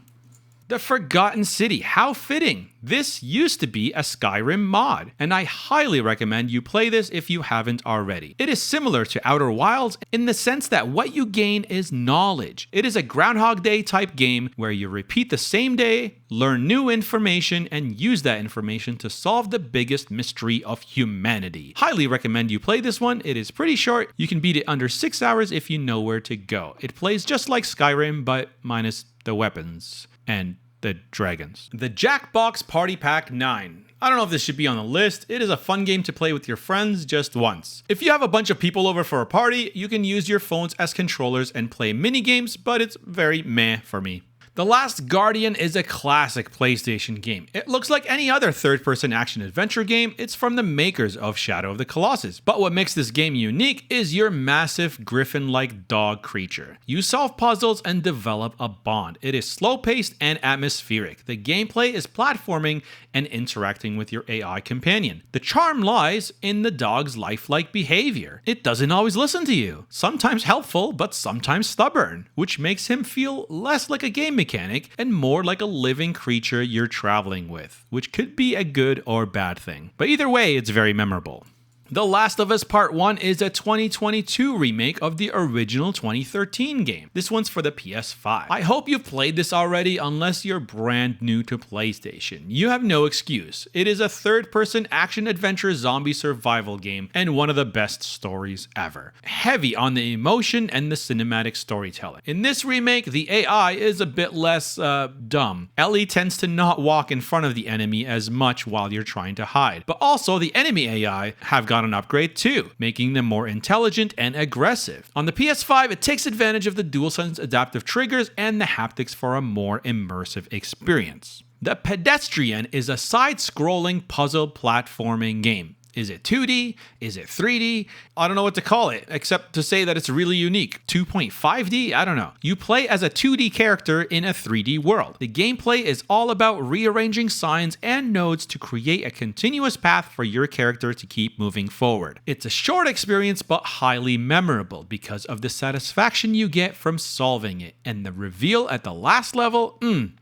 The Forgotten City, how fitting. This used to be a Skyrim mod, and I highly recommend you play this if you haven't already. It is similar to Outer Wilds in the sense that what you gain is knowledge. It is a Groundhog Day type game where you repeat the same day, learn new information, and use that information to solve the biggest mystery of humanity. Highly recommend you play this one. It is pretty short. You can beat it under 6 hours if you know where to go. It plays just like Skyrim, but minus the weapons and the dragons. The Jackbox Party Pack 9. I don't know if this should be on the list. It is a fun game to play with your friends just once. If you have a bunch of people over for a party, you can use your phones as controllers and play mini games, but it's very meh for me. The Last Guardian is a classic PlayStation game. It looks like any other third-person action-adventure game. It's from the makers of Shadow of the Colossus. But what makes this game unique is your massive griffin-like dog creature. You solve puzzles and develop a bond. It is slow-paced and atmospheric. The gameplay is platforming and interacting with your AI companion. The charm lies in the dog's lifelike behavior. It doesn't always listen to you. Sometimes helpful, but sometimes stubborn, which makes him feel less like a game mechanic and more like a living creature you're traveling with, which could be a good or bad thing. But either way, it's very memorable. The Last of Us Part 1 is a 2022 remake of the original 2013 game. This one's for the PS5. I hope you've played this already unless you're brand new to PlayStation. You have no excuse. It is a third-person action-adventure zombie survival game and one of the best stories ever. Heavy on the emotion and the cinematic storytelling. In this remake, the AI is a bit less, dumb. Ellie tends to not walk in front of the enemy as much while you're trying to hide. But also, the enemy AI have got an upgrade too, making them more intelligent and aggressive. On the PS5, it takes advantage of the DualSense adaptive triggers and the haptics for a more immersive experience. The Pedestrian is a side-scrolling puzzle platforming game. Is it 2D? Is it 3D? I don't know what to call it, except to say that it's really unique. 2.5D? I don't know. You play as a 2D character in a 3D world. The gameplay is all about rearranging signs and nodes to create a continuous path for your character to keep moving forward. It's a short experience, but highly memorable because of the satisfaction you get from solving it. And the reveal at the last level,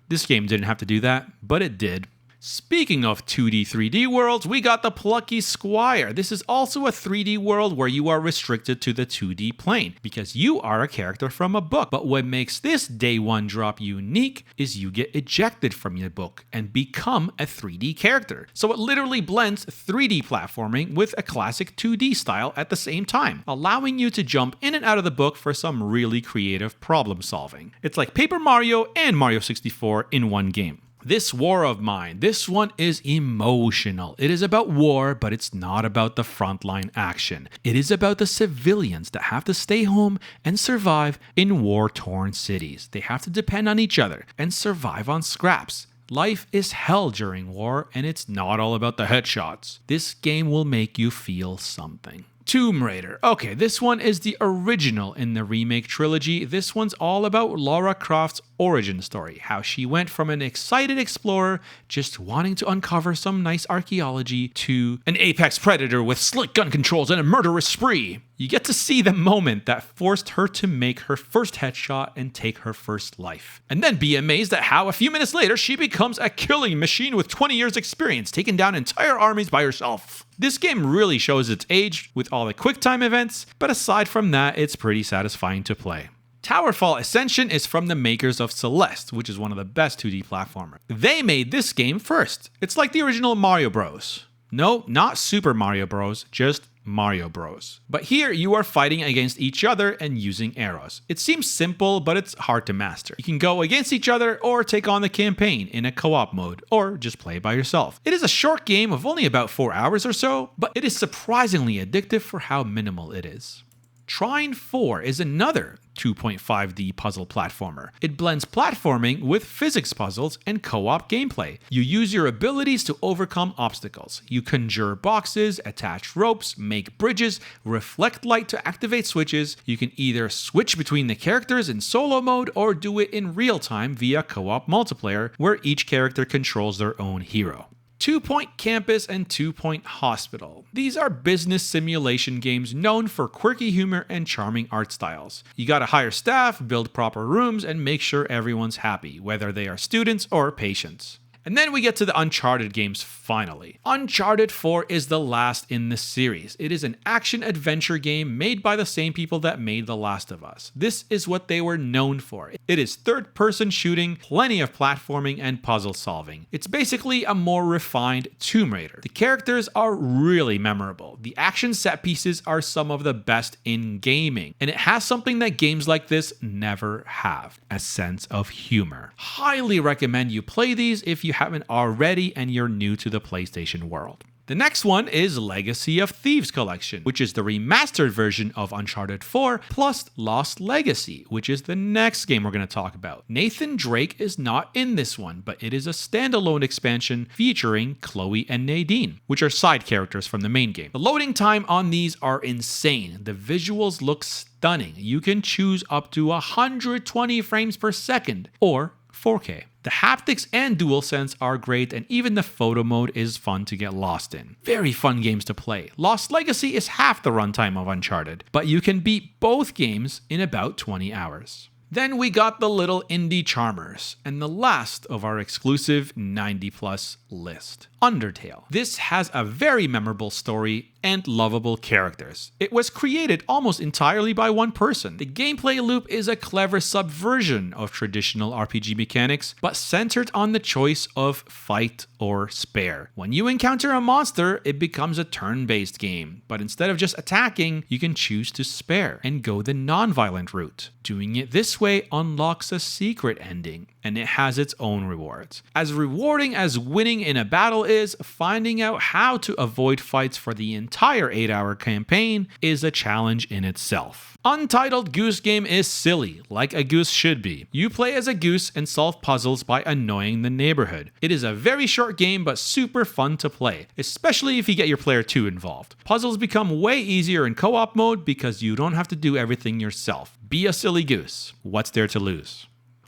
this game didn't have to do that, but it did. Speaking of 2D, 3D worlds, we got the Plucky Squire. This is also a 3D world where you are restricted to the 2D plane because you are a character from a book. But what makes this day one drop unique is you get ejected from your book and become a 3D character. So it literally blends 3D platforming with a classic 2D style at the same time, allowing you to jump in and out of the book for some really creative problem solving. It's like Paper Mario and Mario 64 in one game. This War of Mine, this one is emotional. It is about war, but it's not about the frontline action. It is about the civilians that have to stay home and survive in war-torn cities. They have to depend on each other and survive on scraps. Life is hell during war, and it's not all about the headshots. This game will make you feel something. Tomb Raider. Okay, this one is the original in the remake trilogy. This one's all about Lara Croft's origin story, how she went from an excited explorer just wanting to uncover some nice archaeology to an apex predator with slick gun controls and a murderous spree. You get to see the moment that forced her to make her first headshot and take her first life. And then be amazed at how a few minutes later she becomes a killing machine with 20 years experience, taking down entire armies by herself. This game really shows its age with all the quick-time events, but aside from that, it's pretty satisfying to play. Towerfall Ascension is from the makers of Celeste, which is one of the best 2D platformers. They made this game first. It's like the original Mario Bros. No, not Super Mario Bros, just Mario Bros. But here you are fighting against each other and using arrows. It seems simple, but it's hard to master. You can go against each other or take on the campaign in a co-op mode, or just play by yourself. It is a short game of only about 4 hours or so, but it is surprisingly addictive for how minimal it is. Trine 4 is another 2.5D puzzle platformer. It blends platforming with physics puzzles and co-op gameplay. You use your abilities to overcome obstacles. You conjure boxes, attach ropes, make bridges, reflect light to activate switches. You can either switch between the characters in solo mode or do it in real time via co-op multiplayer, where each character controls their own hero. 2 Point Campus and 2 Point Hospital. These are business simulation games known for quirky humor and charming art styles. You gotta hire staff, build proper rooms, and make sure everyone's happy, whether they are students or patients. And then we get to the Uncharted games finally. Uncharted 4 is the last in the series. It is an action-adventure game made by the same people that made The Last of Us. This is what they were known for. It is third-person shooting, plenty of platforming, and puzzle solving. It's basically a more refined Tomb Raider. The characters are really memorable. The action set pieces are some of the best in gaming. And it has something that games like this never have: a sense of humor. Highly recommend you play these if you haven't already and you're new to the PlayStation world. The next one is Legacy of Thieves Collection, which is the remastered version of Uncharted 4 plus Lost Legacy, which is the next game we're going to talk about. Nathan Drake is not in this one, but it is a standalone expansion featuring Chloe and Nadine, which are side characters from the main game. The loading time on these are insane. The visuals look stunning. You can choose up to 120 frames per second or 4K. The haptics and DualSense are great, and even the photo mode is fun to get lost in. Very fun games to play. Lost Legacy is half the runtime of Uncharted, but you can beat both games in about 20 hours. Then we got the little indie charmers, and the last of our exclusive 90+ list, Undertale. This has a very memorable story and lovable characters. It was created almost entirely by one person. The gameplay loop is a clever subversion of traditional RPG mechanics, but centered on the choice of fight or spare. When you encounter a monster, it becomes a turn-based game, but instead of just attacking, you can choose to spare and go the non-violent route. Doing it this way unlocks a secret ending, and it has its own rewards. As rewarding as winning in a battle is, finding out how to avoid fights for the entire 8-hour campaign is a challenge in itself. Untitled Goose Game is silly, like a goose should be. You play as a goose and solve puzzles by annoying the neighborhood. It is a very short game, but super fun to play, especially if you get your player 2 involved. Puzzles become way easier in co-op mode because you don't have to do everything yourself. Be a silly goose. What's there to lose?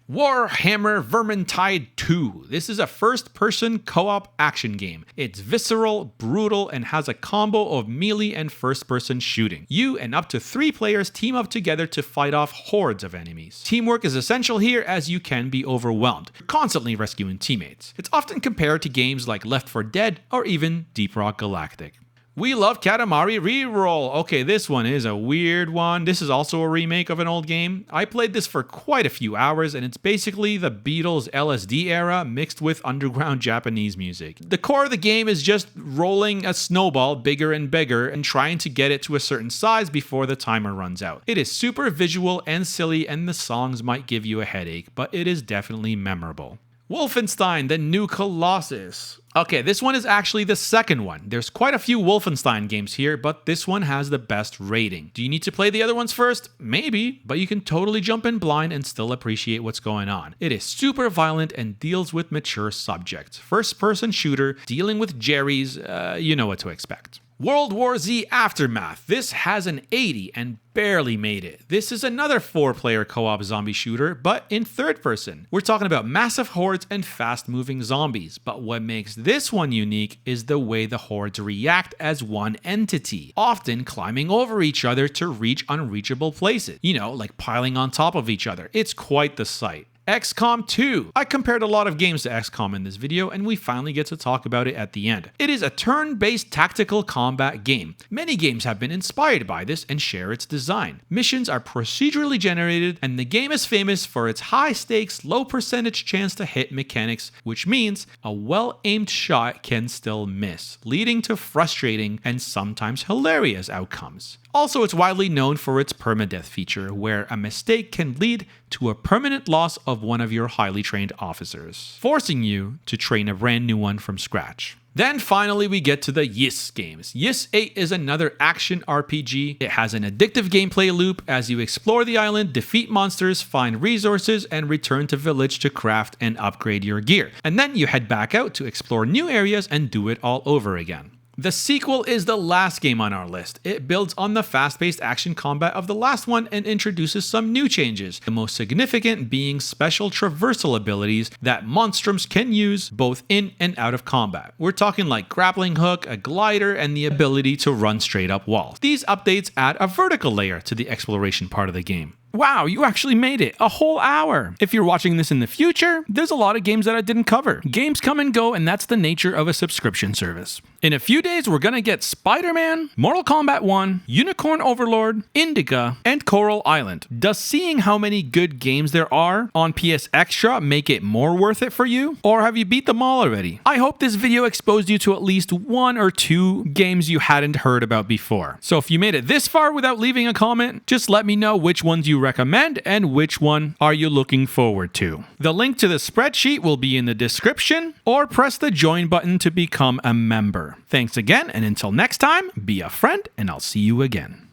Warhammer Vermintide 2. This is a first-person co-op action game. It's visceral, brutal, and has a combo of melee and first-person shooting. You and up to 3 players team up together to fight off hordes of enemies. Teamwork is essential here as you can be overwhelmed, constantly rescuing teammates. It's often compared to games like Left 4 Dead or even Deep Rock Galactic. We love Katamari Reroll. Okay, this one is a weird one. This is also a remake of an old game. I played this for quite a few hours, and it's basically the Beatles LSD era mixed with underground Japanese music. The core of the game is just rolling a snowball bigger and bigger and trying to get it to a certain size before the timer runs out. It is super visual and silly, and the songs might give you a headache, but it is definitely memorable. Wolfenstein: The New Colossus. Okay, this one is actually the second one. There's quite a few Wolfenstein games here, but this one has the best rating. Do you need to play the other ones first? Maybe, but you can totally jump in blind and still appreciate what's going on. It is super violent and deals with mature subjects. First-person shooter, dealing with Jerry's, you know what to expect. World War Z Aftermath. This has an 80 and barely made it. This is another 4-player co-op zombie shooter, but in third person. We're talking about massive hordes and fast-moving zombies, but what makes this one unique is the way the hordes react as one entity, often climbing over each other to reach unreachable places. You know, like piling on top of each other. It's quite the sight. XCOM 2. I compared a lot of games to XCOM in this video, and we finally get to talk about it at the end. It is a turn-based tactical combat game. Many games have been inspired by this and share its design. Missions are procedurally generated, and the game is famous for its high-stakes, low-percentage chance to hit mechanics, which means a well-aimed shot can still miss, leading to frustrating and sometimes hilarious outcomes. Also, it's widely known for its permadeath feature, where a mistake can lead to a permanent loss of one of your highly trained officers, forcing you to train a brand new one from scratch. Then finally we get to the Ys games. Ys 8 is another action RPG. It has an addictive gameplay loop as you explore the island, defeat monsters, find resources, and return to village to craft and upgrade your gear. And then you head back out to explore new areas and do it all over again. The sequel is the last game on our list. It builds on the fast-paced action combat of the last one and introduces some new changes, the most significant being special traversal abilities that monstroms can use both in and out of combat. We're talking like grappling hook, a glider, and the ability to run straight up walls. These updates add a vertical layer to the exploration part of the game. Wow, you actually made it. A whole hour. If you're watching this in the future, there's a lot of games that I didn't cover. Games come and go, and that's the nature of a subscription service. In a few days, we're gonna get Spider-Man, Mortal Kombat 1, Unicorn Overlord, Indica, and Coral Island. Does seeing how many good games there are on PS Extra make it more worth it for you? Or have you beat them all already? I hope this video exposed you to at least 1 or 2 games you hadn't heard about before. So if you made it this far without leaving a comment, just let me know which ones you recommend and which one are you looking forward to. The link to the spreadsheet will be in the description, or press the join button to become a member. Thanks again, and until next time, be a friend, and I'll see you again.